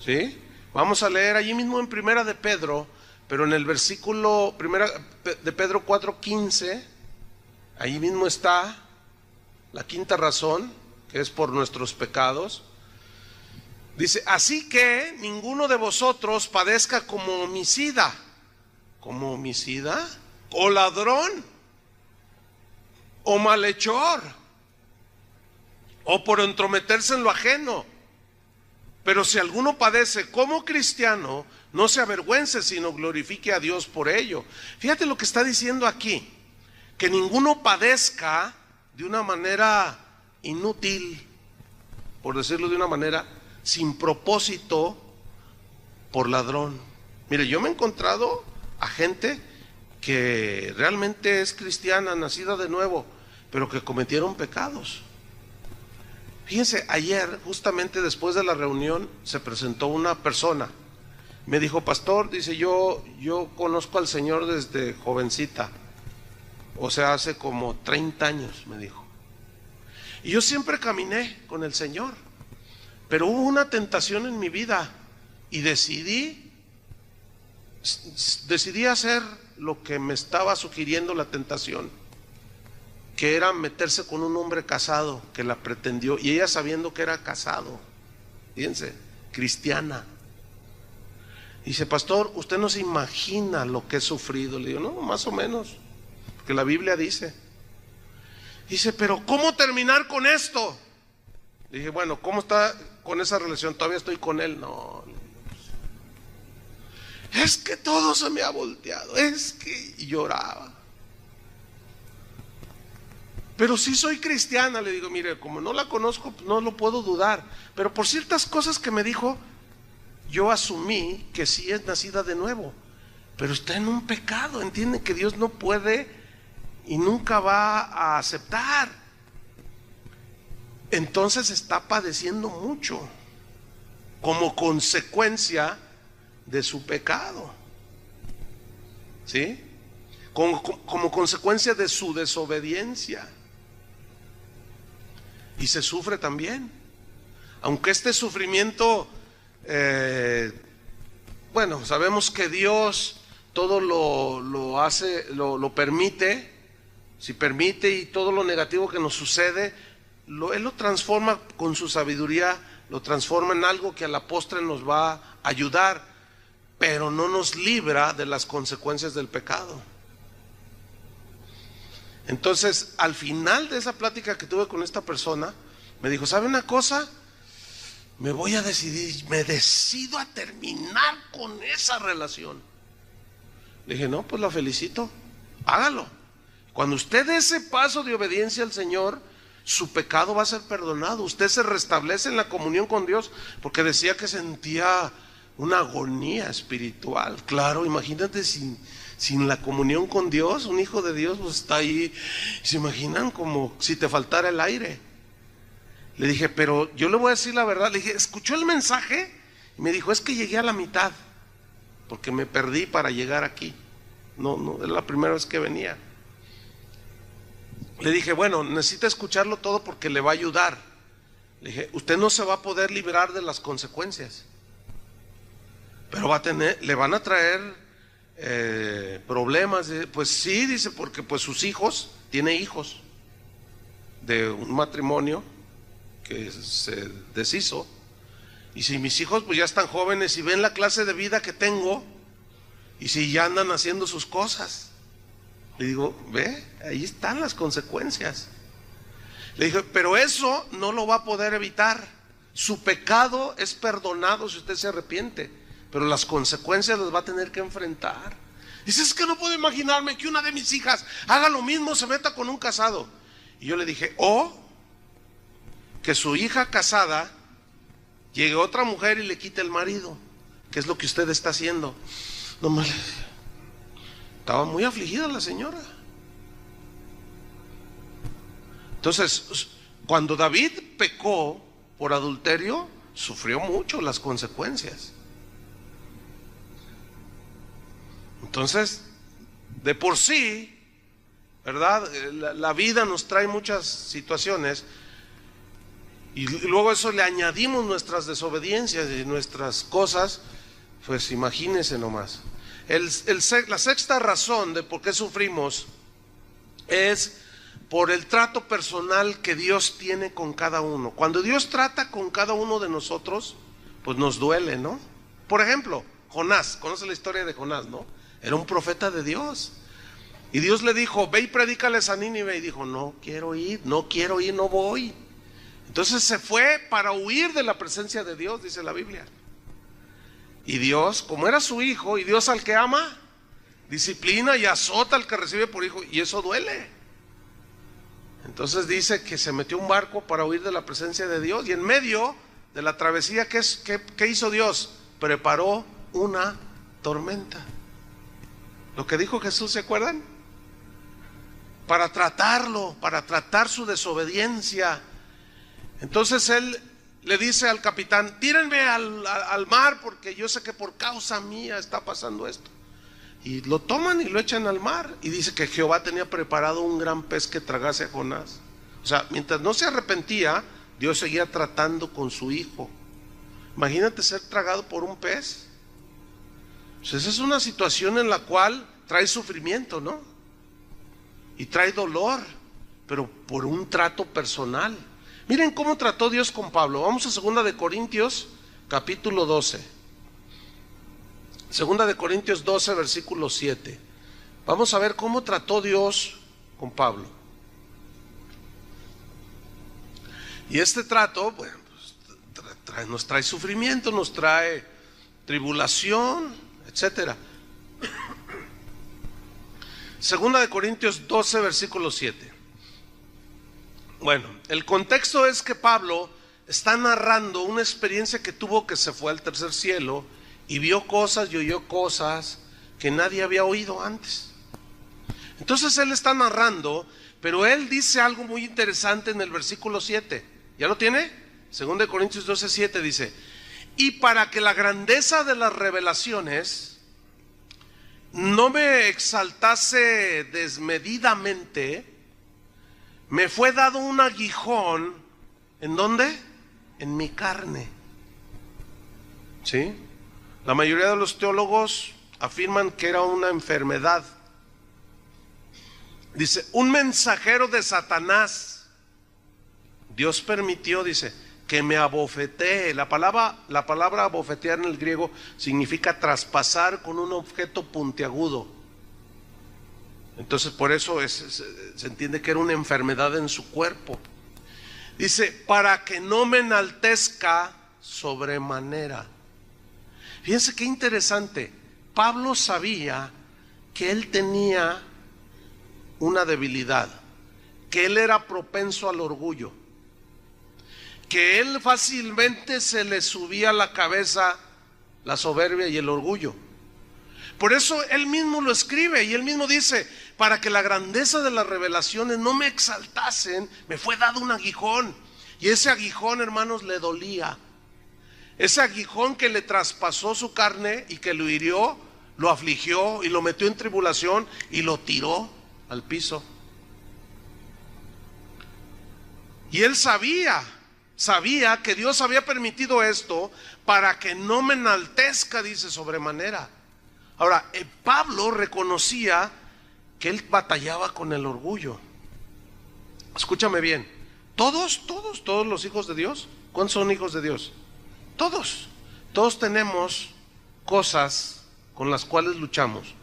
¿Sí? Vamos a leer allí mismo en Primera de Pedro, pero en el versículo Primera de Pedro 4:15, allí mismo está la quinta razón, que es por nuestros pecados. Dice: así que ninguno de vosotros padezca como homicida, o ladrón, o malhechor, o por entrometerse en lo ajeno. Pero si alguno padece como cristiano, no se avergüence, sino glorifique a Dios por ello. Fíjate lo que está diciendo aquí: que ninguno padezca de una manera inútil, por decirlo de una manera, sin propósito, por ladrón. Mire, yo me he encontrado a gente que realmente es cristiana, nacida de nuevo, pero que cometieron pecados. Fíjense, ayer, justamente después de la reunión, se presentó una persona. Me dijo: pastor, dice, yo conozco al Señor desde jovencita, o sea, hace como 30 años, me dijo. Y yo siempre caminé con el Señor, pero hubo una tentación en mi vida y decidí hacer lo que me estaba sugiriendo la tentación. que era meterse con un hombre casado que la pretendió, y ella sabiendo que era casado, fíjense, cristiana. Dice, pastor, usted no se imagina lo que he sufrido. Le digo, no, más o menos, porque la Biblia dice. Dice, pero ¿cómo terminar con esto? Le dije, bueno, ¿cómo está con esa relación? Todavía estoy con él. No, es que todo se me ha volteado, es que, y lloraba. Pero sí soy cristiana. Le digo, mire, como no la conozco, no lo puedo dudar, pero por ciertas cosas que me dijo, yo asumí que sí es nacida de nuevo, pero está en un pecado. Entiende que Dios no puede y nunca va a aceptar. Entonces está padeciendo mucho como consecuencia de su pecado, ¿sí? Como consecuencia de su desobediencia. Y se sufre también, aunque este sufrimiento, bueno, sabemos que Dios todo lo hace, lo permite. Si permite, y todo lo negativo que nos sucede, Él lo transforma con su sabiduría, lo transforma en algo que a la postre nos va a ayudar, pero no nos libra de las consecuencias del pecado. Entonces, al final de esa plática que tuve con esta persona, me dijo, ¿sabe una cosa? Me voy a decidir, me decido a terminar con esa relación. Le dije, no, pues la felicito, hágalo. Cuando usted dé ese paso de obediencia al Señor, su pecado va a ser perdonado. Usted se restablece en la comunión con Dios, porque decía que sentía una agonía espiritual. Claro, imagínate sin la comunión con Dios, un hijo de Dios pues está ahí, se imaginan como si te faltara el aire. Le dije, pero yo le voy a decir la verdad. Le dije, ¿escuchó el mensaje? Y me dijo, es que llegué a la mitad, porque me perdí para llegar aquí. No, es la primera vez que venía. Le dije, bueno, necesita escucharlo todo porque le va a ayudar. Le dije, usted no se va a poder librar de las consecuencias, pero le van a traer problemas. Pues sí, dice, porque pues sus hijos, tiene hijos de un matrimonio que se deshizo, y si mis hijos pues ya están jóvenes y ven la clase de vida que tengo, y si ya andan haciendo sus cosas, le digo, ve, ahí están las consecuencias. Le dije, pero eso no lo va a poder evitar. Su pecado es perdonado si usted se arrepiente, pero las consecuencias las va a tener que enfrentar. Dice, es que no puedo imaginarme que una de mis hijas haga lo mismo, se meta con un casado. Y yo le dije, o que su hija casada llegue otra mujer y le quite el marido, que es lo que usted está haciendo. No me... Estaba muy afligida la señora. Entonces, cuando David pecó por adulterio, sufrió mucho las consecuencias. Entonces, de por sí, ¿verdad? La vida nos trae muchas situaciones, y luego eso le añadimos nuestras desobediencias y nuestras cosas, pues imagínense nomás. La sexta razón de por qué sufrimos es por el trato personal que Dios tiene con cada uno. Cuando Dios trata con cada uno de nosotros, pues nos duele, ¿no? Por ejemplo, Jonás, conoce la historia de Jonás, ¿no? Era un profeta de Dios, y Dios le dijo, ve y predícales a Nínive, y dijo, no quiero ir, no voy. Entonces se fue para huir de la presencia de Dios, dice la Biblia. Y Dios, como era su hijo, y Dios al que ama, disciplina y azota al que recibe por hijo, y eso duele. Entonces dice que se metió un barco para huir de la presencia de Dios, y en medio de la travesía, ¿qué hizo Dios? Preparó una tormenta. Lo que dijo Jesús, ¿se acuerdan? Para tratarlo, para tratar su desobediencia. Entonces él le dice al capitán, tírenme al mar, porque yo sé que por causa mía está pasando esto. Y lo toman y lo echan al mar, y dice que Jehová tenía preparado un gran pez que tragase a Jonás. O sea, mientras no se arrepentía, Dios seguía tratando con su hijo. Imagínate ser tragado por un pez. Pues esa es una situación en la cual trae sufrimiento, ¿no? Y trae dolor, pero por un trato personal. Miren cómo trató Dios con Pablo. Vamos a 2 de Corintios, capítulo 12. 2 de Corintios 12, versículo 7. Vamos a ver cómo trató Dios con Pablo. Y este trato, bueno, pues, nos trae sufrimiento, nos trae tribulación, etcétera. 2 de Corintios 12, versículo 7. Bueno, el contexto es que Pablo está narrando una experiencia que tuvo, que se fue al tercer cielo y vio cosas y oyó cosas que nadie había oído antes. Entonces él está narrando, pero él dice algo muy interesante en el versículo 7. ¿Ya lo tiene? 2 de Corintios 12, 7 dice: y para que la grandeza de las revelaciones no me exaltase desmedidamente, me fue dado un aguijón. ¿En dónde? En mi carne. ¿Sí? La mayoría de los teólogos afirman que era una enfermedad. Dice, un mensajero de Satanás. Dios permitió, dice, que me abofetee. La palabra abofetear en el griego significa traspasar con un objeto puntiagudo. Entonces por eso se entiende que era una enfermedad en su cuerpo. Dice, para que no me enaltezca sobremanera. Fíjense qué interesante. Pablo sabía que él tenía una debilidad, que él era propenso al orgullo, que él fácilmente se le subía a la cabeza la soberbia y el orgullo. Por eso él mismo lo escribe y él mismo dice, para que la grandeza de las revelaciones no me exaltasen, me fue dado un aguijón. Y ese aguijón, hermanos, le dolía. Ese aguijón que le traspasó su carne y que lo hirió, lo afligió y lo metió en tribulación y lo tiró al piso. Y él sabía que Dios había permitido esto para que no me enaltezca, dice, sobremanera. Ahora, Pablo reconocía que él batallaba con el orgullo. Escúchame bien, todos los hijos de Dios, ¿cuántos son hijos de Dios? Todos tenemos cosas con las cuales luchamos.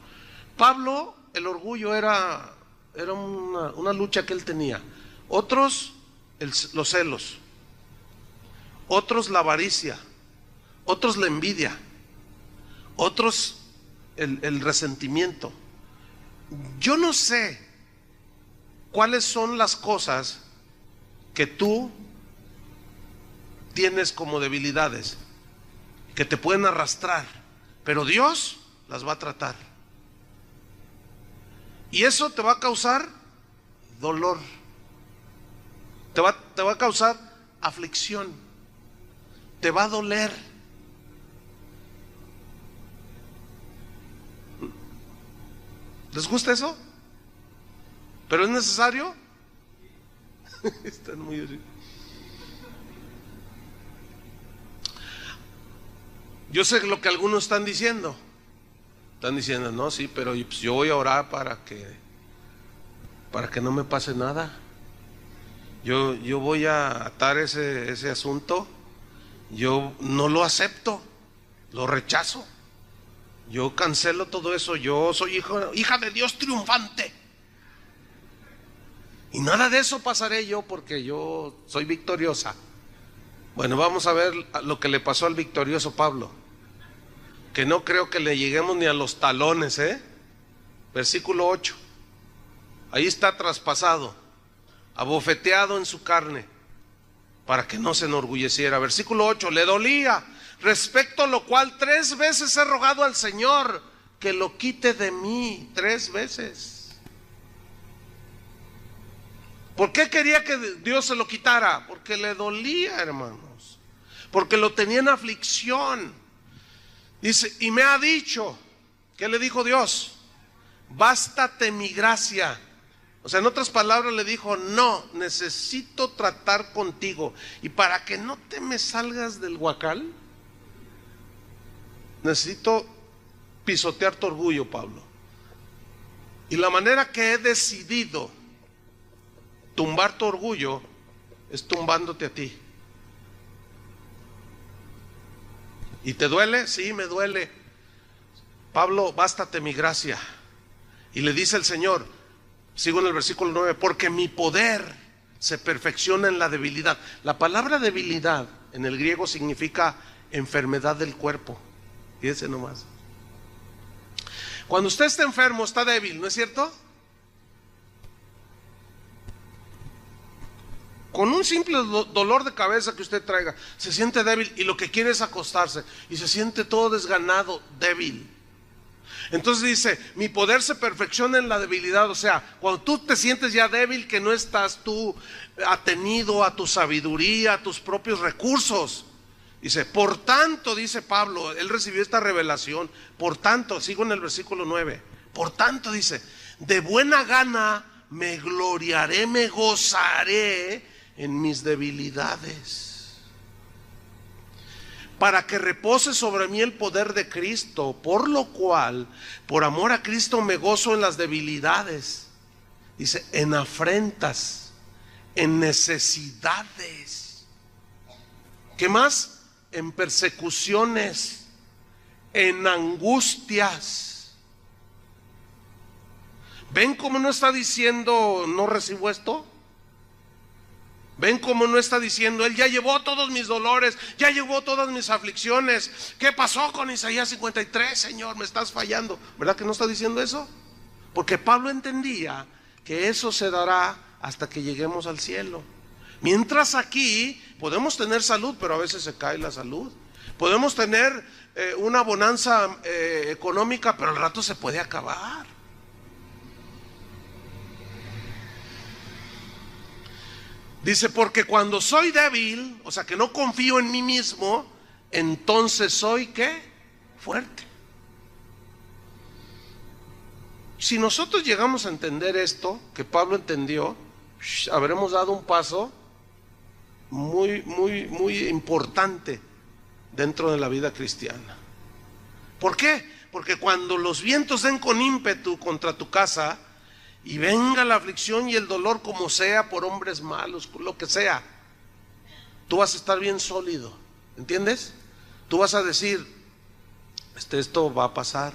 Pablo, el orgullo era una lucha que él tenía. Otros, los celos. Otros, la avaricia. Otros, la envidia. Otros, el resentimiento. Yo no sé cuáles son las cosas que tú tienes como debilidades, que te pueden arrastrar, pero Dios las va a tratar. Y eso te va a causar dolor, te va a causar aflicción, te va a doler. ¿Les gusta eso? ¿Pero es necesario? Están muy así. Yo sé lo que algunos están diciendo. Están diciendo, no, sí, pero pues yo voy a orar para que no me pase nada. Yo voy a atar ese asunto. Yo no lo acepto, lo rechazo. Yo cancelo todo eso. Yo soy hija de Dios triunfante. Y nada de eso pasaré yo porque yo soy victoriosa. Bueno, vamos a ver lo que le pasó al victorioso Pablo, que no creo que le lleguemos ni a los talones, Versículo 8. Ahí está traspasado, abofeteado en su carne, para que no se enorgulleciera. Versículo 8, le dolía, respecto a lo cual 3 veces he rogado al Señor que lo quite de mí. 3 veces. ¿Por qué quería que Dios se lo quitara? Porque le dolía, hermanos, porque lo tenía en aflicción. Dice, y me ha dicho, ¿qué le dijo Dios? Bástate mi gracia. O sea, en otras palabras le dijo, no, necesito tratar contigo. Y para que no te me salgas del huacal, necesito pisotear tu orgullo, Pablo. Y la manera que he decidido tumbar tu orgullo es tumbándote a ti. ¿Y te duele? Sí, me duele. Pablo, bástate mi gracia. Y le dice el Señor, sigo en el versículo 9, porque mi poder se perfecciona en la debilidad. La palabra debilidad en el griego significa enfermedad del cuerpo. Fíjense nomás. Cuando usted está enfermo, está débil, ¿no es cierto? Con un simple dolor de cabeza que usted traiga, se siente débil y lo que quiere es acostarse y se siente todo desganado, débil. Entonces dice, mi poder se perfecciona en la debilidad. O sea, cuando tú te sientes ya débil, que no estás tú atenido a tu sabiduría, a tus propios recursos. Dice, por tanto, dice Pablo, él recibió esta revelación. Por tanto, sigo en el versículo 9. Por tanto, dice, de buena gana me gloriaré, me gozaré en mis debilidades, para que repose sobre mí el poder de Cristo, por lo cual, por amor a Cristo, me gozo en las debilidades. Dice, en afrentas, en necesidades. ¿Qué más? En persecuciones, en angustias. ¿Ven cómo no está diciendo no recibo esto? ¿Ven cómo no está diciendo él ya llevó todos mis dolores, ya llevó todas mis aflicciones? ¿Qué pasó con Isaías 53, Señor? Me estás fallando. ¿Verdad que no está diciendo eso? Porque Pablo entendía que eso se dará hasta que lleguemos al cielo. Mientras aquí podemos tener salud, pero a veces se cae la salud. Podemos tener una bonanza económica, pero al rato se puede acabar. Dice, porque cuando soy débil, o sea que no confío en mí mismo, entonces soy ¿qué? Fuerte. Si nosotros llegamos a entender esto, que Pablo entendió, habremos dado un paso muy importante dentro de la vida cristiana. ¿Por qué? Porque cuando los vientos den con ímpetu contra tu casa y venga la aflicción y el dolor, como sea, por hombres malos, lo que sea, tú vas a estar bien sólido, ¿entiendes? Tú vas a decir, esto va a pasar.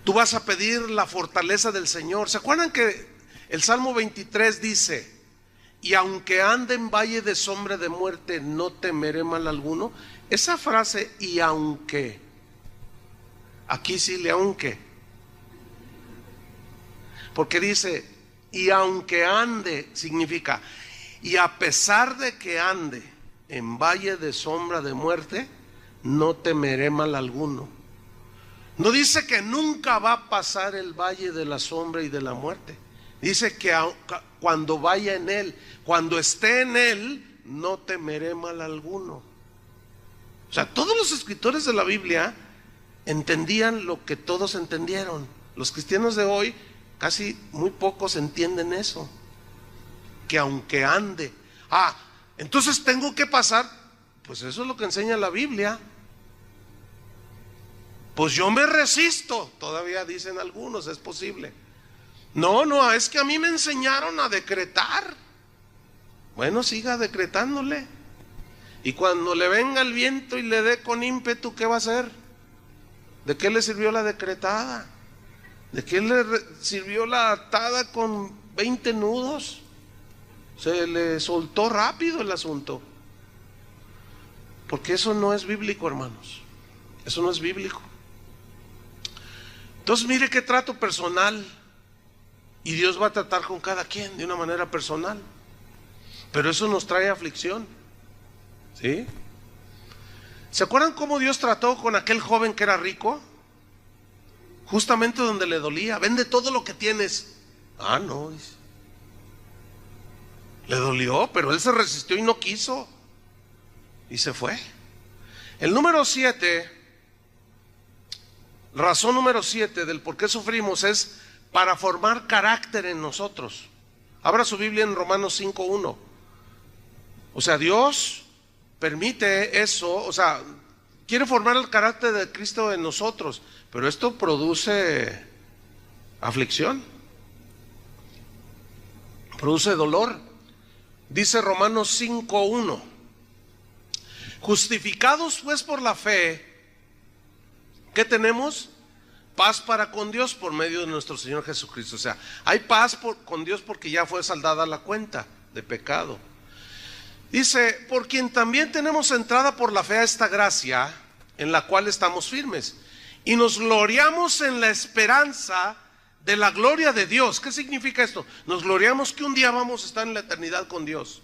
Tú vas a pedir la fortaleza del Señor. ¿Se acuerdan que el Salmo 23 dice, y aunque ande en valle de sombra de muerte, no temeré mal alguno? Esa frase, y aunque, aquí sí le aunque, porque dice, y aunque ande, significa, y a pesar de que ande en valle de sombra de muerte, no temeré mal alguno. No dice que nunca va a pasar el valle de la sombra y de la muerte. Dice que cuando vaya en él, cuando esté en él, no temeré mal alguno. O sea, todos los escritores de la Biblia entendían lo que todos entendieron. Los cristianos de hoy, casi muy pocos entienden eso, que aunque ande, entonces tengo que pasar, pues eso es lo que enseña la Biblia. Pues yo me resisto, todavía dicen algunos, es posible. No, es que a mí me enseñaron a decretar. Bueno, siga decretándole. Y cuando le venga el viento y le dé con ímpetu, ¿qué va a hacer? ¿De qué le sirvió la decretada? ¿De qué le sirvió la atada con 20 nudos? Se le soltó rápido el asunto. Porque eso no es bíblico, hermanos. Eso no es bíblico. Entonces mire qué trato personal. Y Dios va a tratar con cada quien de una manera personal. Pero eso nos trae aflicción. ¿Sí? ¿Se acuerdan cómo Dios trató con aquel joven que era rico? Justamente donde le dolía. Vende todo lo que tienes. No, dice. Le dolió, pero él se resistió y no quiso. Y se fue. El número 7, razón número 7 del por qué sufrimos es para formar carácter en nosotros. Abra su Biblia en Romanos 5:1. O sea, Dios permite eso, o sea, quiere formar el carácter de Cristo en nosotros, pero esto produce aflicción. produce dolor. Dice Romanos 5:1: justificados pues por la fe, ¿qué tenemos? Paz para con Dios por medio de nuestro Señor Jesucristo. O sea, hay paz con Dios porque ya fue saldada la cuenta de pecado. Dice, por quien también tenemos entrada por la fe a esta gracia, en la cual estamos firmes, y nos gloriamos en la esperanza de la gloria de Dios. ¿Qué significa esto? Nos gloriamos que un día vamos a estar en la eternidad con Dios,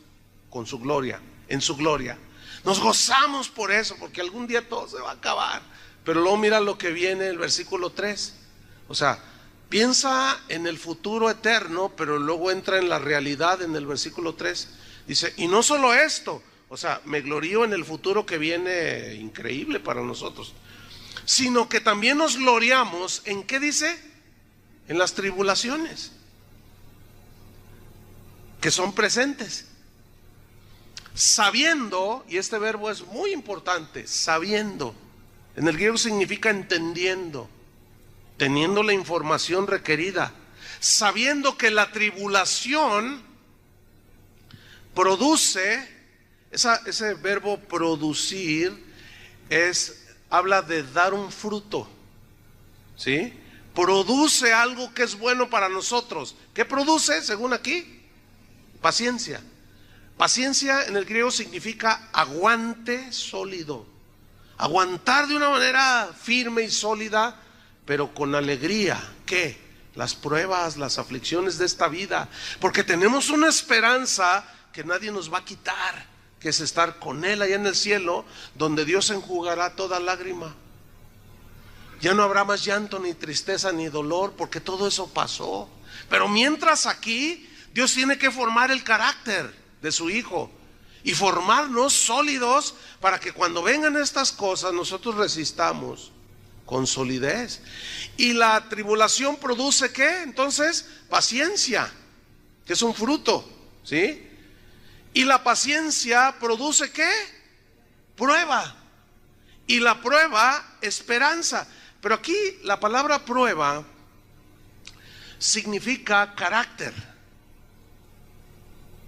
con su gloria, en su gloria. Nos gozamos por eso, porque algún día todo se va a acabar. Pero luego mira lo que viene el versículo 3. O sea, piensa en el futuro eterno, pero luego entra en la realidad en el versículo 3. Dice, y no solo esto, o sea, me glorío en el futuro que viene increíble para nosotros, sino que también nos gloriamos en, ¿qué dice? En las tribulaciones que son presentes, sabiendo, y este verbo es muy importante, sabiendo. En el griego significa entendiendo, teniendo la información requerida, sabiendo que la tribulación produce, ese verbo producir habla de dar un fruto, ¿sí? Produce algo que es bueno para nosotros. ¿Qué produce según aquí? Paciencia. Paciencia en el griego significa aguante sólido. Aguantar de una manera firme y sólida, pero con alegría. ¿Qué? Las pruebas, las aflicciones de esta vida. Porque tenemos una esperanza que nadie nos va a quitar, que es estar con Él allá en el cielo, donde Dios enjugará toda lágrima. Ya no habrá más llanto, ni tristeza, ni dolor, porque todo eso pasó. Pero mientras aquí, Dios tiene que formar el carácter de su Hijo y formarnos sólidos para que cuando vengan estas cosas nosotros resistamos con solidez. Y la tribulación produce ¿qué? Entonces, paciencia, que es un fruto, ¿sí? Y la paciencia produce ¿qué? Prueba. Y la prueba, esperanza. Pero aquí la palabra prueba significa carácter.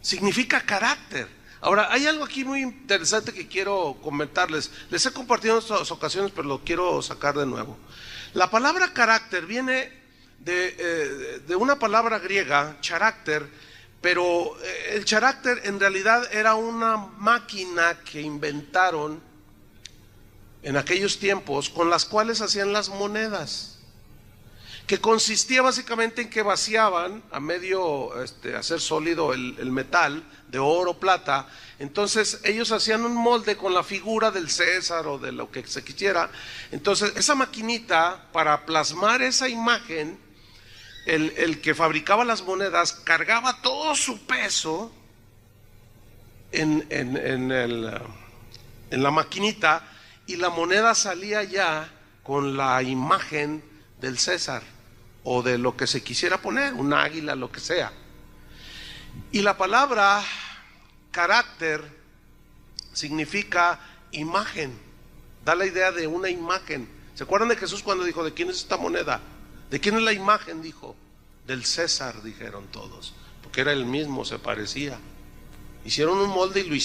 Significa carácter. Ahora, hay algo aquí muy interesante que quiero comentarles. Les he compartido en otras ocasiones, pero lo quiero sacar de nuevo. La palabra carácter viene de una palabra griega, charácter, pero el carácter en realidad era una máquina que inventaron en aquellos tiempos con las cuales hacían las monedas, que consistía básicamente en que vaciaban a medio hacer sólido el metal de oro, plata. Entonces ellos hacían un molde con la figura del César o de lo que se quisiera. Entonces esa maquinita, para plasmar esa imagen, el que fabricaba las monedas cargaba todo su peso en la maquinita, y la moneda salía ya con la imagen del César o de lo que se quisiera poner, un águila, lo que sea. Y la palabra carácter significa imagen, da la idea de una imagen. ¿Se acuerdan de Jesús cuando dijo, ¿de quién es esta moneda? ¿De quién es la imagen? Dijo, del César, dijeron todos, porque era el mismo, se parecía. Hicieron un molde y lo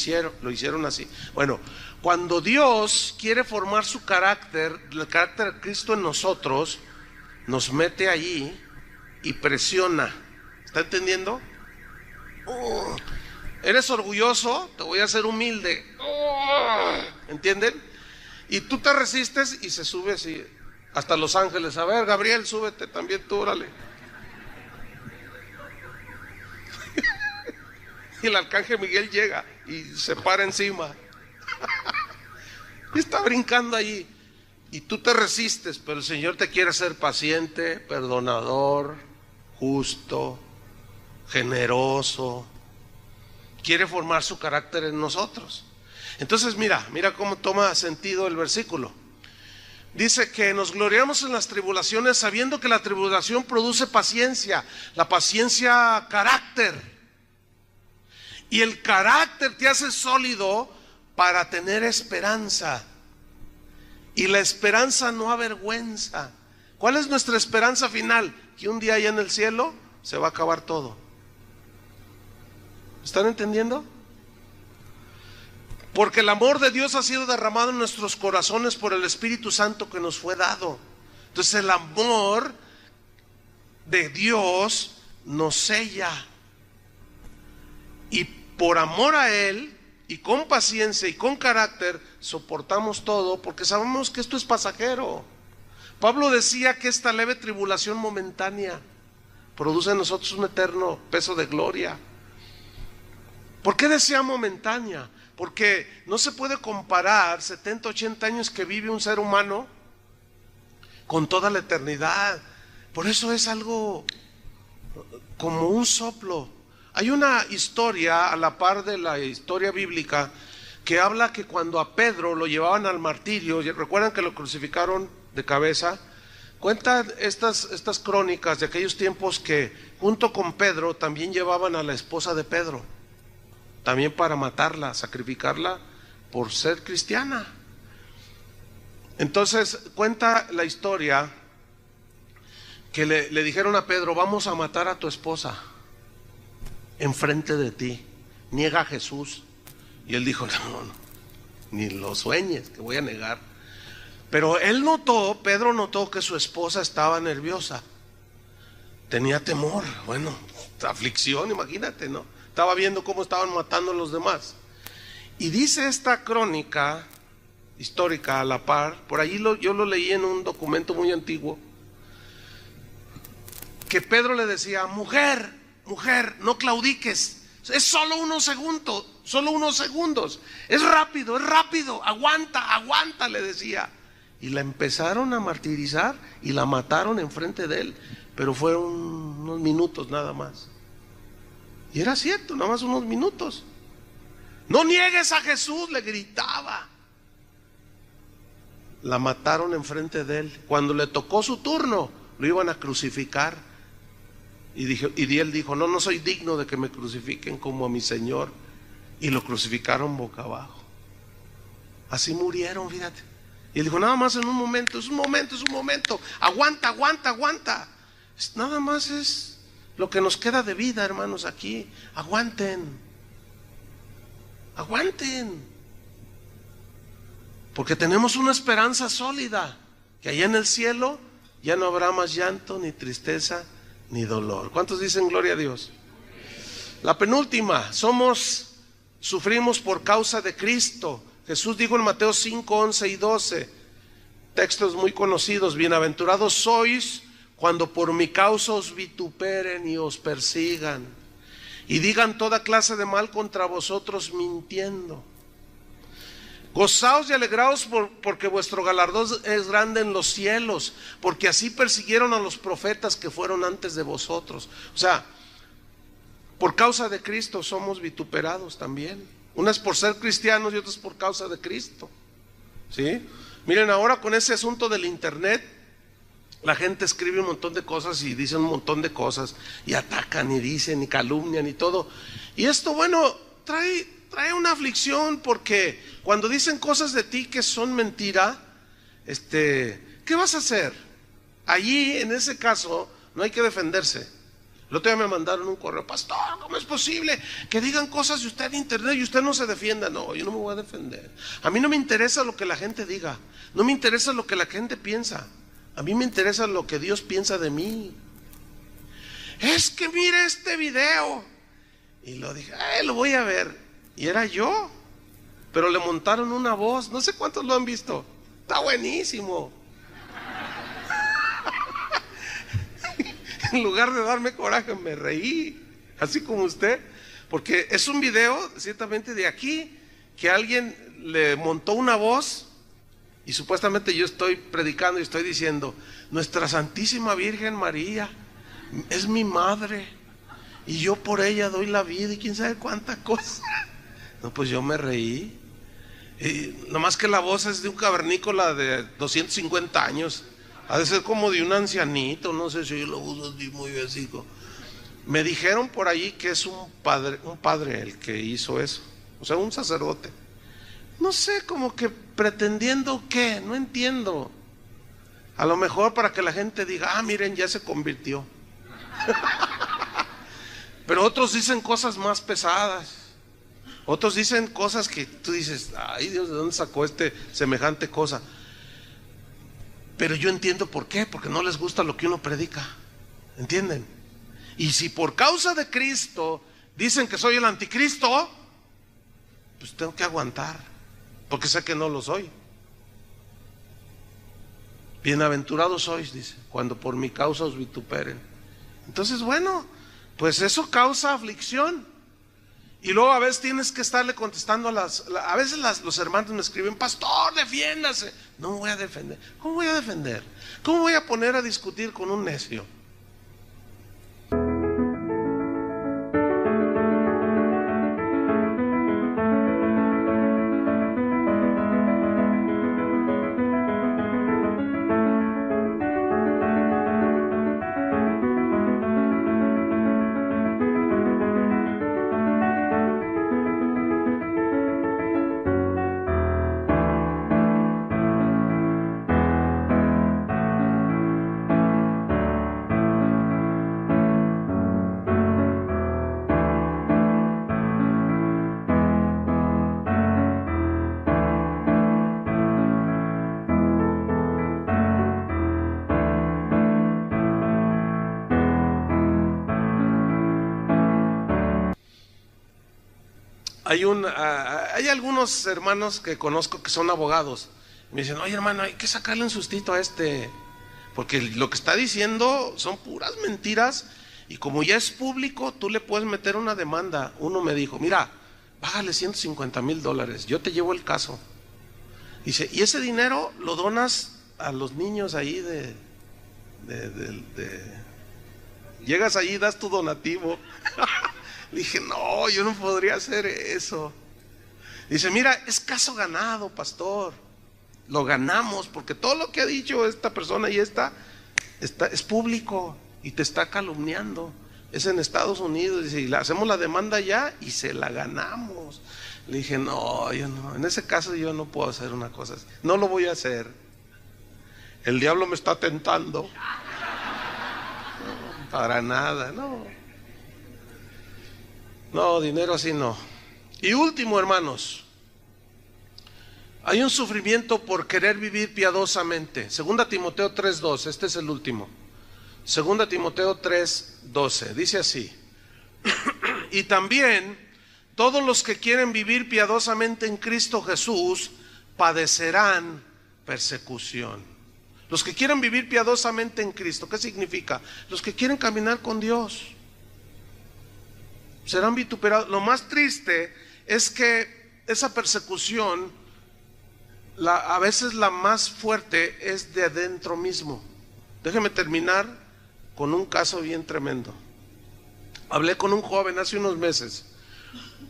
hicieron así. Bueno, cuando Dios quiere formar su carácter, el carácter de Cristo en nosotros, nos mete allí y presiona. ¿Está entendiendo? ¿Eres orgulloso? Te voy a hacer humilde. ¿Entienden? Y tú te resistes y se sube así. Hasta los ángeles, a ver, Gabriel, súbete también tú, órale. Y el arcángel Miguel llega y se para encima. Y está brincando allí. Y tú te resistes, pero el Señor te quiere hacer paciente, perdonador, justo, generoso. Quiere formar su carácter en nosotros. Entonces mira cómo toma sentido el versículo. Dice que nos gloriamos en las tribulaciones, sabiendo que la tribulación produce paciencia, la paciencia carácter. Y el carácter te hace sólido para tener esperanza. Y la esperanza no avergüenza. ¿Cuál es nuestra esperanza final? Que un día allá en el cielo se va a acabar todo. ¿Están entendiendo? Porque el amor de Dios ha sido derramado en nuestros corazones por el Espíritu Santo que nos fue dado. Entonces el amor de Dios nos sella. Y por amor a Él, y con paciencia y con carácter, soportamos todo, porque sabemos que esto es pasajero. Pablo decía que esta leve tribulación momentánea produce en nosotros un eterno peso de gloria. ¿Por qué decía momentánea? Porque no se puede comparar 70, 80 años que vive un ser humano con toda la eternidad. Por eso es algo como un soplo. Hay una historia a la par de la historia bíblica que habla que cuando a Pedro lo llevaban al martirio, recuerdan que lo crucificaron de cabeza, cuenta estas crónicas de aquellos tiempos que junto con Pedro también llevaban a la esposa de Pedro, también para matarla, sacrificarla por ser cristiana. Entonces cuenta la historia que le dijeron a Pedro: vamos a matar a tu esposa enfrente de ti, niega a Jesús. Y él dijo: no, ni lo sueñes, que voy a negar. Pero Pedro notó que su esposa estaba nerviosa, tenía temor, aflicción, imagínate, ¿no? Estaba viendo cómo estaban matando a los demás. Y dice esta crónica histórica a la par, por allí yo lo leí en un documento muy antiguo, que Pedro le decía: mujer, no claudiques, es solo unos segundos, es rápido, aguanta, le decía. Y la empezaron a martirizar y la mataron enfrente de él, pero fueron unos minutos nada más. Y era cierto, nada más unos minutos. No niegues a Jesús, le gritaba. La mataron enfrente de él. Cuando le tocó su turno, lo iban a crucificar. Y él dijo: no soy digno de que me crucifiquen como a mi Señor. Y lo crucificaron boca abajo. Así murieron, fíjate. Y él dijo: nada más en un momento, es un momento. Aguanta. Nada más es lo que nos queda de vida, hermanos, aquí. Aguanten. Porque tenemos una esperanza sólida, que allá en el cielo ya no habrá más llanto, ni tristeza, ni dolor. ¿Cuántos dicen gloria a Dios? La penúltima, sufrimos por causa de Cristo. Jesús dijo en Mateo 5, 11 y 12, textos muy conocidos: bienaventurados sois cuando por mi causa os vituperen y os persigan y digan toda clase de mal contra vosotros mintiendo. Gozaos y alegraos porque vuestro galardón es grande en los cielos, porque así persiguieron a los profetas que fueron antes de vosotros. O sea, por causa de Cristo somos vituperados también. Unas por ser cristianos y otras por causa de Cristo. ¿Sí? Miren, ahora con ese asunto del internet, la gente escribe un montón de cosas y dice un montón de cosas y atacan y dicen y calumnian y todo. Y esto, trae una aflicción, porque cuando dicen cosas de ti que son mentira, ¿qué vas a hacer? Allí, en ese caso, no hay que defenderse. El otro día me mandaron un correo: pastor, ¿cómo es posible que digan cosas de usted en internet y usted no se defienda? No, yo no me voy a defender. A mí no me interesa lo que la gente diga, no me interesa lo que la gente piensa. A mí me interesa lo que Dios piensa de mí. Es que mire este video. Y lo dije: lo voy a ver. Y era yo, pero le montaron una voz. No sé cuántos lo han visto. Está buenísimo. En lugar de darme coraje, me reí, así como usted, porque es un video ciertamente de aquí, que alguien le montó una voz y supuestamente yo estoy predicando y estoy diciendo: nuestra Santísima Virgen María es mi madre y yo por ella doy la vida y quién sabe cuánta cosa. No, pues yo me reí. Y nomás que la voz es de un cavernícola de 250 años. Ha de ser como de un ancianito, no sé si yo lo uso así muy básico. Me dijeron por allí que es un padre el que hizo eso, o sea, un sacerdote. No sé, como que pretendiendo qué, no entiendo. A lo mejor para que la gente diga: miren, ya se convirtió. Pero otros dicen cosas más pesadas. Otros dicen cosas que tú dices, ay Dios, ¿de dónde sacó semejante cosa? Pero yo entiendo por qué, porque no les gusta lo que uno predica. ¿Entienden? Y si por causa de Cristo dicen que soy el anticristo, pues tengo que aguantar, porque sé que no lo soy. Bienaventurados sois, dice, cuando por mi causa os vituperen. Entonces, bueno, pues eso causa aflicción. Y luego a veces tienes que estarle contestando a veces los hermanos me escriben, pastor, defiéndase. No me voy a defender. ¿Cómo voy a defender? ¿Cómo voy a poner a discutir con un necio? Hay algunos hermanos que conozco que son abogados. Me dicen, oye hermano, hay que sacarle un sustito a porque lo que está diciendo son puras mentiras, y como ya es público, tú le puedes meter una demanda. Uno me dijo, mira, bájale $150,000, yo te llevo el caso. Dice, y ese dinero lo donas a los niños ahí llegas allí y das tu donativo. Le dije, no, yo no podría hacer eso. Dice, mira, es caso ganado, pastor. Lo ganamos, porque todo lo que ha dicho esta persona y es público y te está calumniando. Es en Estados Unidos. Dice, y hacemos la demanda ya y se la ganamos. Le dije, no, yo no. En ese caso yo no puedo hacer una cosa así. No lo voy a hacer. El diablo me está tentando. No, para nada, no. No, dinero así no. Y último, hermanos, hay un sufrimiento por querer vivir piadosamente. 2 Timoteo 3:12, este es el último. 2 Timoteo 3:12, dice así: y también todos los que quieren vivir piadosamente en Cristo Jesús padecerán persecución. Los que quieren vivir piadosamente en Cristo, ¿qué significa? Los que quieren caminar con Dios serán vituperados. Lo más triste es que esa persecución, a veces la más fuerte, es de adentro mismo. Déjeme terminar con un caso bien tremendo. Hablé con un joven hace unos meses,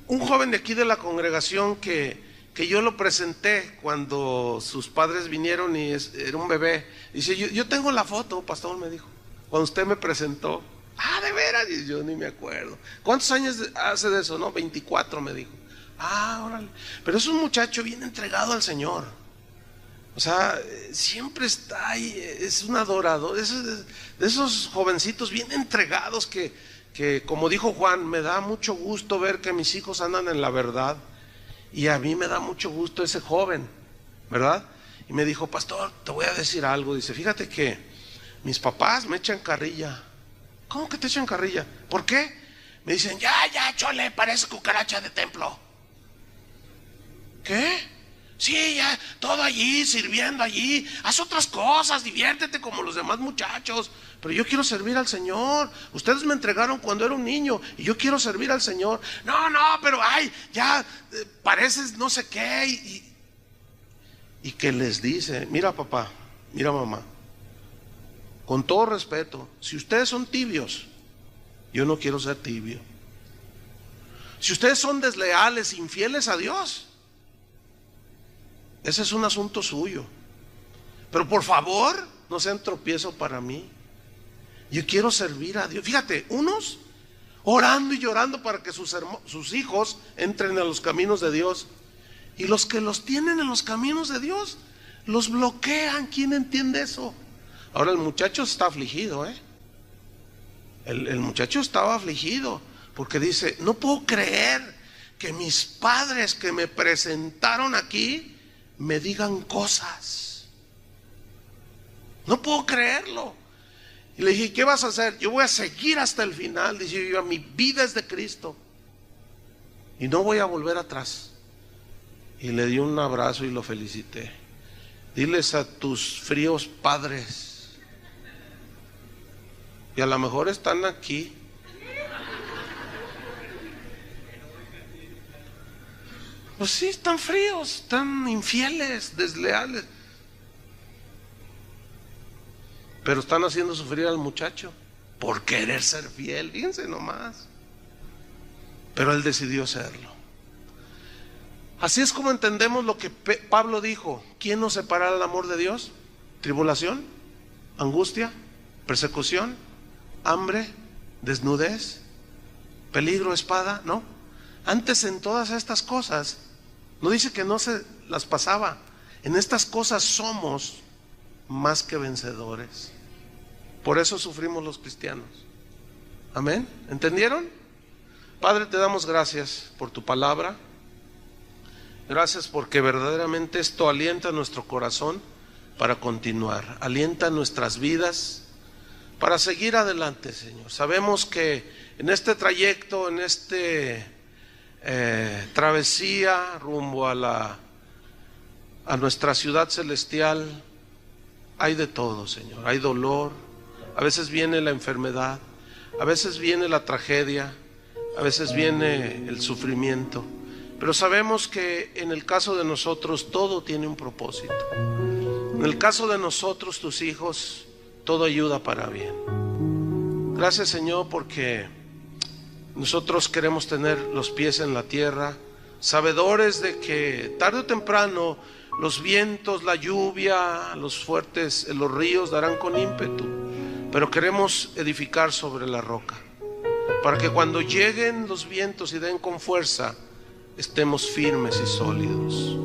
un joven de aquí de la congregación que yo lo presenté cuando sus padres vinieron y era un bebé. Dice, yo tengo la foto, pastor, me dijo, cuando usted me presentó. Ah, ¿de veras? Y yo ni me acuerdo. ¿Cuántos años hace de eso? No, 24 me dijo. Ah, órale. Pero es un muchacho bien entregado al Señor. O sea, siempre está ahí, es un adorador. De esos jovencitos bien entregados que, como dijo Juan, me da mucho gusto ver que mis hijos andan en la verdad. Y a mí me da mucho gusto ese joven, ¿verdad? Y me dijo, pastor, te voy a decir algo. Dice, fíjate que mis papás me echan carrilla. ¿Cómo que te echan carrilla? ¿Por qué? Me dicen, ya, chole, parece cucaracha de templo. ¿Qué? Sí, ya, todo allí, sirviendo allí. Haz otras cosas, diviértete como los demás muchachos. Pero yo quiero servir al Señor. Ustedes me entregaron cuando era un niño y yo quiero servir al Señor. No, pero ay, ya pareces no sé qué. Y que les dice, mira papá, mira mamá, con todo respeto, si ustedes son tibios, yo no quiero ser tibio. Si ustedes son desleales, infieles a Dios, ese es un asunto suyo. Pero por favor, no sean tropiezo para mí. Yo quiero servir a Dios. Fíjate, unos orando y llorando para que sus hijos entren a los caminos de Dios, y los que los tienen en los caminos de Dios los bloquean. ¿Quién entiende eso? Ahora el muchacho está afligido, El muchacho estaba afligido Porque dice, no puedo creer que mis padres que me presentaron aquí me digan cosas. No puedo creerlo. Y le dije, ¿qué vas a hacer? Yo voy a seguir hasta el final. Dice, yo, mi vida es de Cristo y no voy a volver atrás. Y le di un abrazo y lo felicité. Diles a tus fríos padres, y a lo mejor están aquí, pues sí, están fríos, están infieles, desleales, pero están haciendo sufrir al muchacho por querer ser fiel, fíjense nomás. Pero él decidió serlo. Así es como entendemos lo que Pablo dijo: ¿quién nos separará del amor de Dios? ¿Tribulación? ¿Angustia? ¿Persecución? ¿Hambre? ¿Desnudez? ¿Peligro? ¿Espada? No. Antes, en todas estas cosas, no dice que no se las pasaba. En estas cosas somos más que vencedores. Por eso sufrimos los cristianos. Amén. ¿Entendieron? Padre, te damos gracias por tu palabra. Gracias porque verdaderamente esto alienta nuestro corazón para continuar, alienta nuestras vidas para seguir adelante, Señor. Sabemos que en este trayecto, en este travesía rumbo a nuestra ciudad celestial, hay de todo, Señor. Hay dolor, a veces viene la enfermedad, a veces viene la tragedia, a veces viene el sufrimiento. Pero sabemos que en el caso de nosotros todo tiene un propósito. En el caso de nosotros, tus hijos, todo ayuda para bien. Gracias, Señor, porque nosotros queremos tener los pies en la tierra, sabedores de que tarde o temprano los vientos, la lluvia, los fuertes, los ríos darán con ímpetu. Pero queremos edificar sobre la roca, para que cuando lleguen los vientos y den con fuerza, estemos firmes y sólidos.